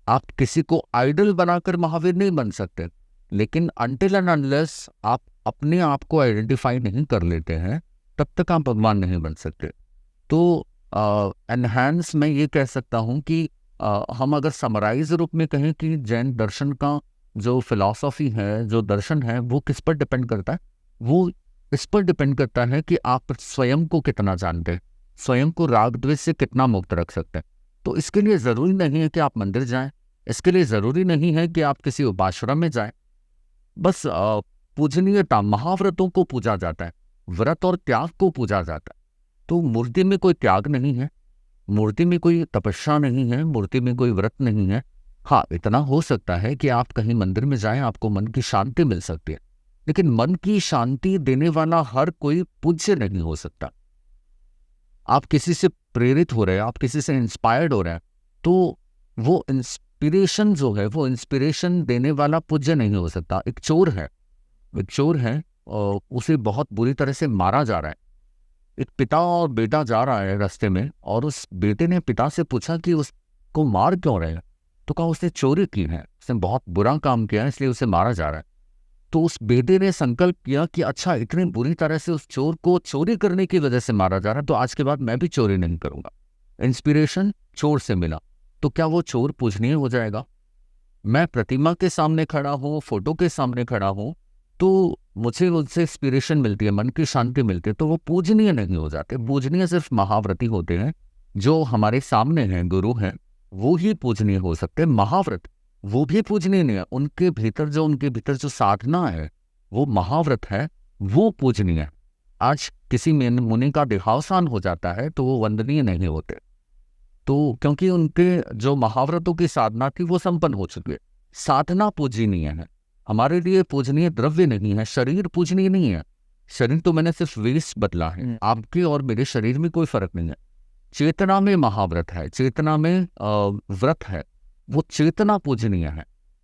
S1: आप किसी को आइडल बनाकर महावीर नहीं बन सकते, लेकिन अनटिल एंड अनलेस आप अपने आप को आइडेंटिफाई नहीं कर लेते हैं, तब तक आप भगवान नहीं बन सकते। तो एनहांस मैं ये कह सकता हूँ कि हम अगर समराइज रूप में कहें कि जैन दर्शन का जो फिलॉसफी है, जो दर्शन है, वो किस पर डिपेंड करता है? वो इस पर डिपेंड करता है कि आप स्वयं को कितना जानते हैं, स्वयं को राग द्वेष से कितना मुक्त रख सकते हैं। तो इसके लिए ज़रूरी नहीं है कि आप मंदिर जाएं, इसके लिए ज़रूरी नहीं है कि आप किसी उपाश्रम में जाएं। बस पूजनीयता, महाव्रतों को पूजा जाता है, व्रत और त्याग को पूजा जाता है। तो मूर्ति में कोई त्याग नहीं है, मूर्ति में कोई तपस्या नहीं है, मूर्ति में कोई व्रत नहीं है। हाँ, इतना हो सकता है कि आप कहीं मंदिर में जाएं, आपको मन की शांति मिल सकती है, लेकिन मन की शांति देने वाला हर कोई पूज्य नहीं हो सकता। आप किसी से प्रेरित हो रहे हैं, आप किसी से इंस्पायर्ड हो रहे हैं, तो वो इंस्पिरेशन जो है, वो इंस्पिरेशन देने वाला पूज्य नहीं हो सकता। एक चोर है और उसे बहुत बुरी तरह से मारा जा रहा है। एक पिता और बेटा जा रहा है रास्ते में, और उस बेटे ने पिता से पूछा कि उसको मार क्यों रहे हैं, तो कहा उसने चोरी की है, उसने बहुत बुरा काम किया है, इसलिए उसे मारा जा रहा है। तो उस बेटे ने संकल्प किया कि अच्छा, इतनी बुरी तरह से उस चोर को चोरी करने की वजह से मारा जा रहा है, तो आज के बाद मैं भी चोरी नहीं करूंगा। इंस्पिरेशन चोर से मिला, तो क्या वो चोर पूजनीय हो जाएगा? मैं प्रतिमा के सामने खड़ा हूँ, फोटो के सामने खड़ा हूँ, तो मुझे उनसे इंस्पिरेशन मिलती है, मन की शांति मिलती है, तो वो पूजनीय नहीं हो जाते। पूजनीय सिर्फ महाव्रती होते हैं, जो हमारे सामने हैं, गुरु हैं, वो ही पूजनीय हो सकते हैं। महाव्रत वो भी पूजनीय नहीं है, उनके भीतर जो साधना है, वो महाव्रत है, वो पूजनीय है। आज किसी मुनि का देहावसान हो जाता है तो वो वंदनीय नहीं होते, तो क्योंकि उनके जो महाव्रतों की साधना थी वो संपन्न हो चुकी है। साधना पूजनीय है, हमारे लिए पूजनीय द्रव्य नहीं है। शरीर पूजनीय नहीं है, शरीर तो मैंने सिर्फ वेश बदला है, आपके और मेरे शरीर में कोई फर्क नहीं है। चेतना में महाव्रत है, चेतना में व्रत है, वो चेतना पूजनीय है।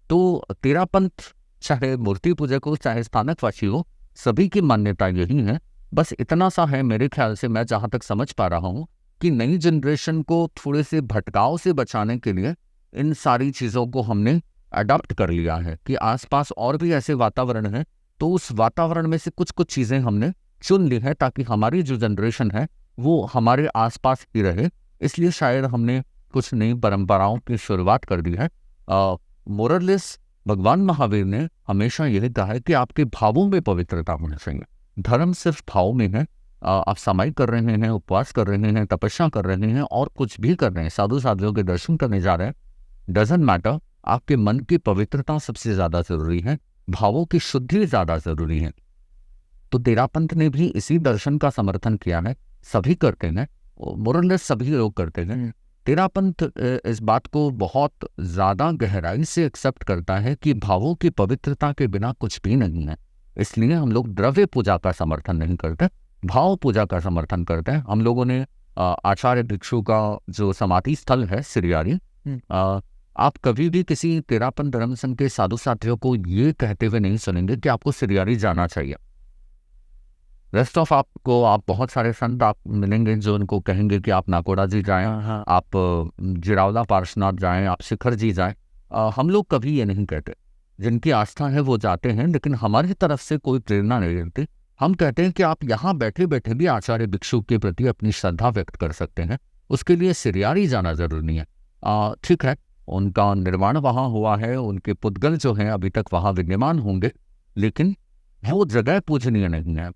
S1: तो तेरा पंथ चाहे मूर्ति पूजक हो, चाहे स्थानकवासी हो, सभी की मान्यता यही है। बस इतना सा है मेरे ख्याल से, मैं जहाँ तक समझ पा रहा हूँ, कि नई जनरेशन को थोड़े से भटकाव से बचाने के लिए इन सारी चीज़ों को हमने अडॉप्ट कर लिया है कि आसपास और भी ऐसे वातावरण है, तो उस वातावरण में से कुछ कुछ चीज़ें हमने चुन ली है ताकि हमारी जो जनरेशन है वो हमारे आसपास ही रहे। इसलिए शायद हमने कुछ नई परंपराओं की शुरुआत कर दी है। मोरलेस भगवान महावीर ने हमेशा यही कहा है कि आपके भावों में पवित्रता होनी चाहिए। धर्म सिर्फ भाव में है। आप समाई कर रहे हैं, उपवास कर रहे हैं, तपस्या कर रहे हैं और कुछ भी कर रहे हैं, साधु साधुओं के दर्शन करने जा रहे हैं, डजंट मैटर। आपके मन की पवित्रता सबसे ज़्यादा ज़रूरी है, भावों की शुद्धि ज़्यादा ज़रूरी है। तो तेरा पंथ ने भी इसी दर्शन का समर्थन किया है, सभी करते हैं, मोरलेस सभी लोग करते हैं। तेरा पंथ इस बात को बहुत ज़्यादा गहराई से एक्सेप्ट करता है कि भावों की पवित्रता के बिना कुछ भी नहीं है। इसलिए हम लोग द्रव्य पूजा का समर्थन नहीं करते, भाव पूजा का समर्थन करते हैं। हम लोगों ने आचार्य भिक्षु का जो समाधि स्थल है सिरियारी, आप कभी भी किसी तेरापन धर्म संघ के साधु साथियों को ये कहते हुए नहीं सुनेंगे कि आपको सिरियारी जाना चाहिए। रेस्ट ऑफ आपको आप बहुत सारे संत आप मिलेंगे जो उनको कहेंगे कि आप नाकोड़ा जी जाएं, आप जिरावला पार्श्वनाथ जाएं, आप शिखर जी जाएं। हम लोग कभी ये नहीं कहते, जिनकी आस्था है वो जाते हैं, लेकिन हमारी तरफ से कोई प्रेरणा नहीं रहती। हम कहते हैं कि आप यहाँ बैठे बैठे भी आचार्य भिक्षु के प्रति अपनी श्रद्धा व्यक्त कर सकते हैं, उसके लिए सिरियारी जाना जरूरी है। ठीक है, उनका निर्माण वहाँ हुआ है, उनके पुद्गल जो हैं अभी तक वहाँ विद्यमान होंगे, लेकिन वो जगह पूजनीय नहीं है।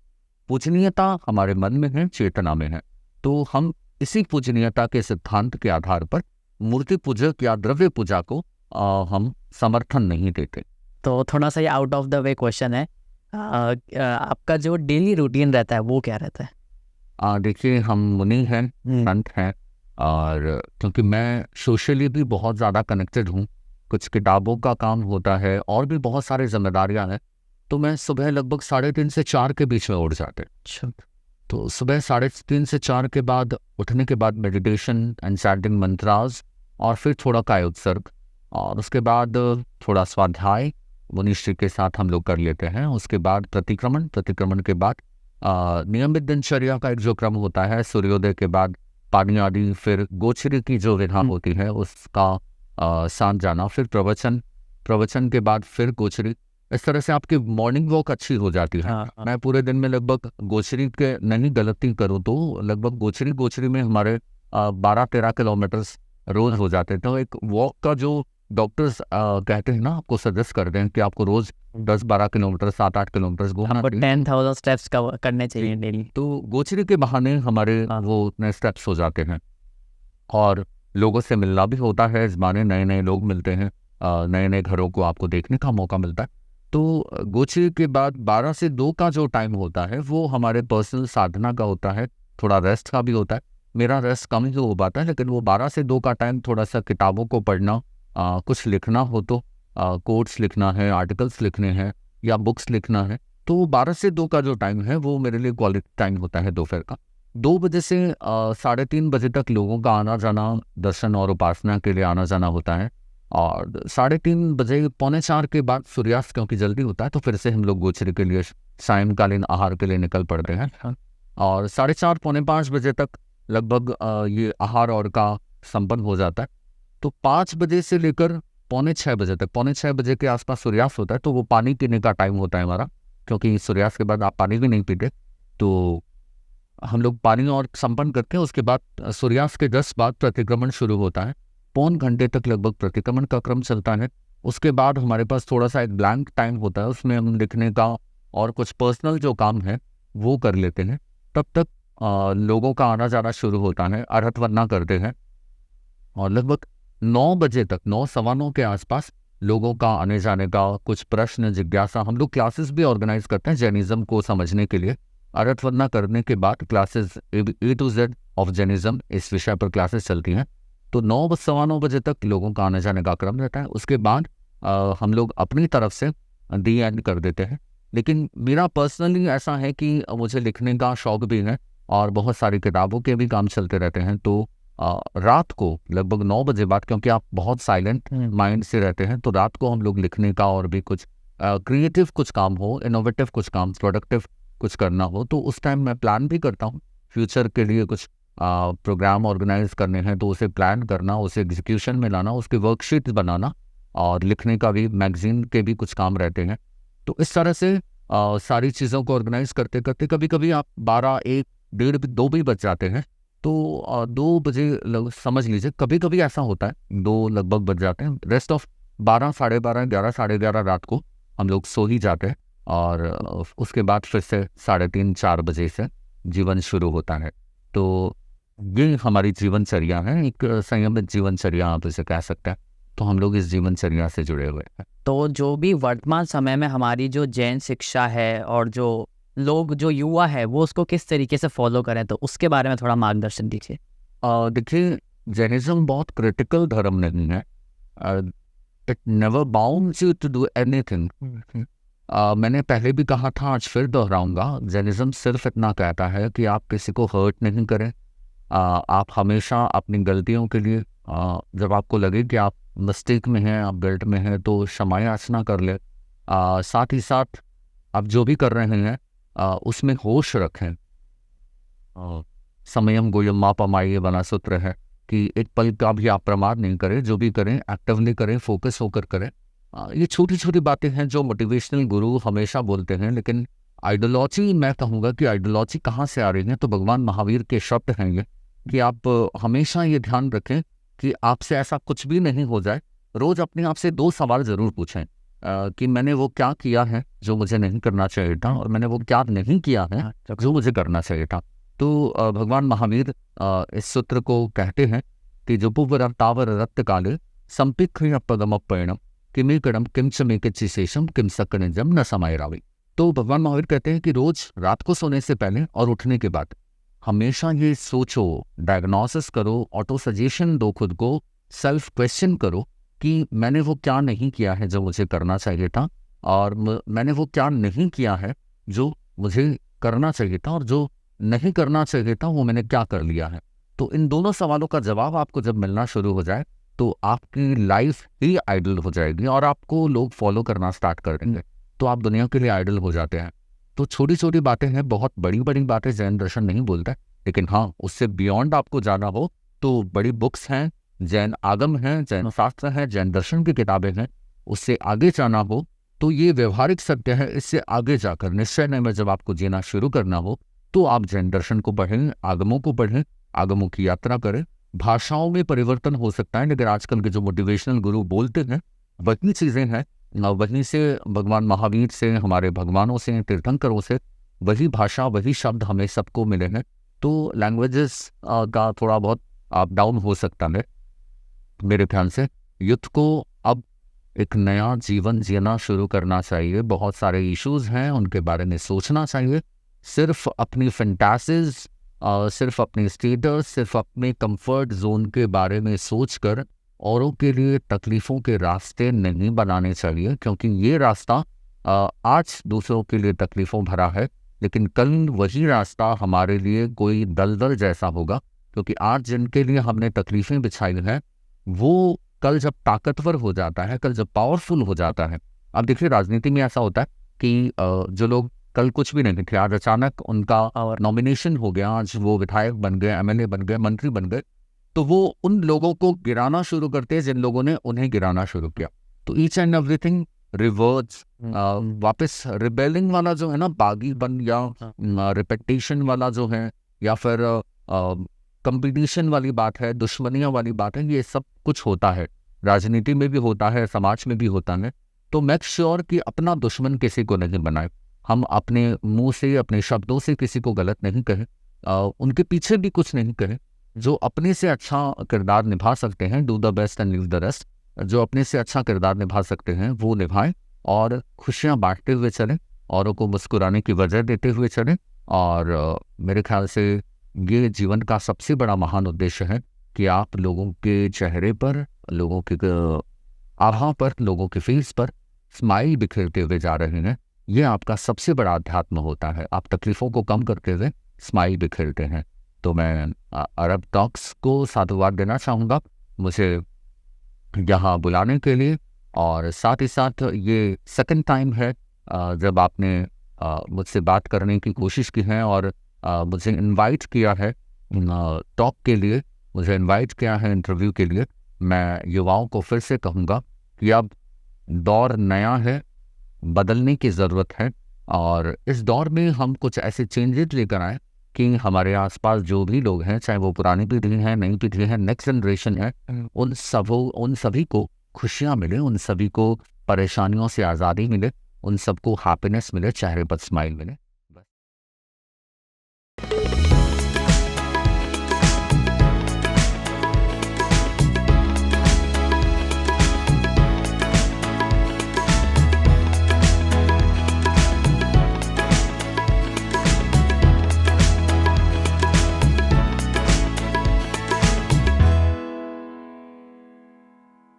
S1: पूजनीयता हमारे मन में है, चेतना में है। तो हम इसी पूजनीयता के सिद्धांत के आधार पर मूर्ति पूजक या द्रव्य पूजा को हम समर्थन नहीं देते।
S2: तो थोड़ा सा ये out of the way question है, आपका जो डेली रूटीन रहता है वो क्या रहता है?
S1: देखिए, हम मुनि हैं, संत हैं, और क्योंकि मैं सोशली भी बहुत ज़्यादा कनेक्टेड हूँ, कुछ किताबों का काम होता है और भी बहुत सारे जिम्मेदारियाँ हैं, तो मैं सुबह लगभग 3:30 से 4 के बीच में उठ जाते। तो सुबह 3:30 से 4 के बाद उठने के बाद मेडिटेशन एंड चैंटिंग मंत्रास, और फिर थोड़ा काय उत्सर्ग, और उसके बाद थोड़ा स्वाध्याय मुनिश्री के साथ हम लोग कर लेते हैं। उसके बाद प्रतिक्रमण के बाद नियमित दिनचर्या का एक जो क्रम होता है, सूर्योदय के बाद पानी आदि, फिर गोचरी की जो विधान होती है उसका साथ जाना, फिर प्रवचन के बाद फिर गोचरी। इस तरह से आपकी मॉर्निंग वॉक अच्छी हो जाती है। मैं पूरे दिन में लगभग गोचरी के नहीं गलती करूँ तो लगभग गोचरी में हमारे 12-13 किलोमीटर रोज हो जाते हैं। तो एक वॉक का जो डॉक्टर्स कहते हैं ना, आपको सजेस्ट करते हैं कि आपको रोज 10-12 किलोमीटर 7-8 किलोमीटर घूमना,
S2: 10,000 स्टेप्स करने चाहिए डेली।
S1: तो गोचरी के बहाने हमारे वो उतने स्टेप्स हो जाते हैं, और लोगों से मिलना भी होता है। इस बारे नए लोग मिलते हैं, नए घरों को आपको देखने का मौका मिलता है। तो गोचरी के बाद 12 से 2 का जो टाइम होता है वो हमारे पर्सनल साधना का होता है, थोड़ा रेस्ट का भी होता है। मेरा रेस्ट कम ही हो पाता है, लेकिन वो 12 से 2 का टाइम थोड़ा सा किताबों को पढ़ना, कुछ लिखना हो तो कोट्स लिखना है, आर्टिकल्स लिखने हैं या बुक्स लिखना है, तो 12 से 2 का जो टाइम है वो मेरे लिए क्वालिटी टाइम होता है दोपहर का। 2 बजे से 3:30 बजे तक लोगों का आना जाना दर्शन और उपासना के लिए आना जाना होता है। और 3:30 बजे 3:45 के बाद सूर्यास्त क्योंकि जल्दी होता है तो फिर से हम लोग गोचरी के लिए सायंकालीन आहार के लिए निकल पड़ते हैं। और 4:30 5:45 बजे तक लगभग ये आहार और का संपन्न हो जाता है। तो 5 बजे से लेकर 5:45 बजे तक, 5:45 बजे के आसपास सूर्यास्त होता है तो वो पानी पीने का टाइम होता है हमारा, क्योंकि सूर्यास्त के बाद आप पानी भी नहीं पीते। तो हम लोग पानी और संपन्न करते हैं। उसके बाद सूर्यास्त के 10 बाद प्रतिक्रमण शुरू होता है। 1.25 घंटे तक लगभग प्रतिक्रमण का क्रम चलता है। उसके बाद हमारे पास थोड़ा सा एक ब्लैंक टाइम होता है, उसमें हम लिखने का और कुछ पर्सनल जो काम है वो कर लेते हैं। तब तक लोगों का आना जाना शुरू होता है, अर्हत वंदना करते हैं और लगभग 9 बजे तक, 9 सवा 9 के आसपास लोगों का आने जाने का कुछ प्रश्न जिज्ञासा, हम लोग क्लासेस भी ऑर्गेनाइज करते हैं जैनिज्म को समझने के लिए। अर्हत वंदना करने के बाद classes A to Z of Jainism इस विषय पर क्लासेस चलती हैं। तो 9 सवा 9 बजे तक लोगों का आने जाने का क्रम रहता है। उसके बाद हम लोग अपनी तरफ से दी एंड कर देते हैं। लेकिन मेरा पर्सनली ऐसा है कि मुझे लिखने का शौक भी है और बहुत सारी किताबों के भी काम चलते रहते हैं। तो रात को लगभग 9 बजे बाद, क्योंकि आप बहुत साइलेंट माइंड से रहते हैं, तो रात को हम लोग लिखने का और भी कुछ क्रिएटिव कुछ काम हो, इनोवेटिव कुछ काम, प्रोडक्टिव कुछ करना हो, तो उस टाइम मैं प्लान भी करता हूँ। फ्यूचर के लिए कुछ प्रोग्राम ऑर्गेनाइज करने हैं तो उसे प्लान करना, उसे एग्जीक्यूशन में लाना, उसके वर्कशीट बनाना और लिखने का भी, मैगजीन के भी कुछ काम रहते हैं। तो इस तरह से सारी चीज़ों को ऑर्गेनाइज करते करते कभी कभी आप 12, 1, 1:30, 2 भी बज जाते हैं। तो 2 बजे समझ लीजिए, कभी कभी ऐसा होता है 2 लगभग बज जाते हैं। रेस्ट ऑफ 12, 12:30, 11, 11:30 रात को हम लोग सो ही जाते हैं और उसके बाद फिर से 3:30, 4 बजे से जीवन शुरू होता है। तो ये हमारी जीवनचर्या है, एक संयमित जीवनचर्या आप इसे कह सकते हैं। तो हम लोग इस जीवनचर्या से जुड़े हुए हैं।
S2: तो जो भी वर्तमान समय में हमारी जो जैन शिक्षा है और जो लोग, जो युवा है, वो उसको किस तरीके से फॉलो करें, तो उसके बारे में थोड़ा मार्गदर्शन दीजिए।
S1: देखिए, जैनिज्म बहुत क्रिटिकल धर्म नहीं है। It never bounds you to do anything. मैंने पहले भी कहा था, आज फिर दोहराऊंगा, जैनिज्म सिर्फ इतना कहता है कि आप किसी को हर्ट नहीं करें। आप हमेशा अपनी गलतियों के लिए, जब आपको लगे कि आप मिस्टेक में हैं, आप गिल्ट में हैं, तो क्षमा याचना कर ले। साथ ही साथ आप जो भी कर रहे हैं उसमें होश रखें। समयम गोयम पमाई बना सूत्र है कि एक पल का भी आप प्रमाद नहीं करें, जो भी करें एक्टिवली करें, फोकस होकर करें। ये छोटी छोटी बातें हैं जो मोटिवेशनल गुरु हमेशा बोलते हैं। लेकिन आइडियोलॉजी, मैं कहूँगा कि आइडियोलॉजी कहाँ से आ रही है, तो भगवान महावीर के शब्द हैं ये, कि आप हमेशा ये ध्यान रखें कि आपसे ऐसा कुछ भी नहीं हो जाए। रोज़ अपने आप से 2 सवाल ज़रूर पूछें कि मैंने वो क्या किया है जो मुझे नहीं करना चाहिए था, और मैंने वो क्या नहीं किया है जो मुझे करना चाहिए था। तो भगवान महावीर इस सूत्र को कहते हैं कि जो पुवर तावर रक्त काले संपिक्रिय पदम अपैणम किमे कड़म किम चमे के चिशेषम किम सकनिजम न समय रावी। तो भगवान महावीर कहते हैं कि रोज रात को सोने से पहले और उठने के बाद हमेशा ये सोचो, डायग्नोसिस करो, ऑटो सजेशन दो खुद को, सेल्फ क्वेश्चन करो कि मैंने वो क्या नहीं किया है जो मुझे करना चाहिए था, और मैंने वो क्या नहीं किया है जो मुझे करना चाहिए था, और जो नहीं करना चाहिए था वो मैंने क्या कर लिया है। तो इन दोनों सवालों का जवाब आपको जब मिलना शुरू हो जाए तो आपकी लाइफ ही आइडल हो जाएगी और आपको लोग फॉलो करना स्टार्ट कर देंगे, तो आप दुनिया के लिए आइडल हो जाते हैं। तो छोटी छोटी बातें हैं, बहुत बड़ी बड़ी बातें जैन दर्शन नहीं बोलता है, लेकिन हाँ, उससे बियॉन्ड आपको जाना हो तो बड़ी बुक्स हैं, जैन आगम हैं, जैन शास्त्र हैं, जैन दर्शन की किताबें हैं। उससे आगे जाना हो तो ये व्यवहारिक सत्य है, इससे आगे जाकर निश्चय में जब आपको जीना शुरू करना हो तो आप जैन दर्शन को पढ़ें, आगमों को पढ़ें, आगमों की यात्रा करें। भाषाओं में परिवर्तन हो सकता है, लेकिन आजकल के जो मोटिवेशनल गुरु बोलते हैं वही चीज़ें हैं, वहीं से भगवान महावीर से, हमारे भगवानों से, तीर्थंकरों से वही भाषा, वही शब्द हमें सबको मिले हैं। तो लैंग्वेजेस का थोड़ा बहुत अप डाउन हो सकता है। मेरे ख्याल से युद्ध को अब एक नया जीवन जीना शुरू करना चाहिए। बहुत सारे इश्यूज हैं, उनके बारे में सोचना चाहिए। सिर्फ अपनी फैंटासीज, सिर्फ अपनी स्टेटस, सिर्फ अपने कंफर्ट जोन के बारे में सोचकर औरों के लिए तकलीफ़ों के रास्ते नहीं बनाने चाहिए, क्योंकि ये रास्ता आज दूसरों के लिए तकलीफ़ों भरा है, लेकिन कल वही रास्ता हमारे लिए कोई दलदल जैसा होगा, क्योंकि आज जिनके लिए हमने तकलीफ़ें बिछाई हैं वो कल जब ताकतवर हो जाता है, कल जब पावरफुल हो जाता है। अब देखिए राजनीति में ऐसा होता है कि जो लोग कल कुछ भी नहीं थे, आज अचानक उनका नॉमिनेशन हो गया, आज वो विधायक बन गए, एमएलए बन गए, मंत्री बन गए, तो वो उन लोगों को गिराना शुरू करते हैं जिन लोगों ने उन्हें गिराना शुरू किया। तो ईच एंड एवरीथिंग रिवर्ट्स, वापस रिबेलिंग वाला जो है ना, बागीपन या रिपेक्टेशन वाला जो है, या फिर कंपटीशन वाली बात है, दुश्मनियां वाली बात है, ये सब कुछ होता है, राजनीति में भी होता है, समाज में भी होता है। तो मेक श्योर कि अपना दुश्मन किसी को नहीं बनाए। हम अपने मुंह से, अपने शब्दों से किसी को गलत नहीं कहें, उनके पीछे भी कुछ नहीं कहें। जो अपने से अच्छा किरदार निभा सकते हैं, do the best and leave the rest, जो अपने से अच्छा किरदार निभा सकते हैं वो निभाएं, और खुशियां बांटते हुए चलें, औरों को मुस्कुराने की वजह देते हुए चलें। और मेरे ख्याल से ये जीवन का सबसे बड़ा महान उद्देश्य है कि आप लोगों के चेहरे पर, लोगों के आभा पर, लोगों के फेस पर स्माइल बिखेरते हुए जा रहे हैं। ये आपका सबसे बड़ा अध्यात्म होता है। आप तकलीफ़ों को कम करते हुए स्माइल बिखेरते हैं। तो मैं अरब टॉक्स को साधुवाद देना चाहूँगा मुझे यहाँ बुलाने के लिए, और साथ ही साथ ये सेकंड टाइम है जब आपने मुझसे बात करने की कोशिश की है और मुझे इनवाइट किया है टॉक के लिए, मुझे इनवाइट किया है इंटरव्यू के लिए। मैं युवाओं को फिर से कहूँगा कि अब दौर नया है, बदलने की ज़रूरत है, और इस दौर में हम कुछ ऐसे चेंजेस लेकर आए कि हमारे आसपास जो भी लोग हैं, चाहे वो पुरानी पीढ़ी है, नई पीढ़ी है, नेक्स्ट जनरेशन है, उन सभी को खुशियाँ मिले, उन सभी को परेशानियों से आज़ादी मिले, उन सबको हैप्पीनेस मिले, चेहरे पर स्माइल मिले।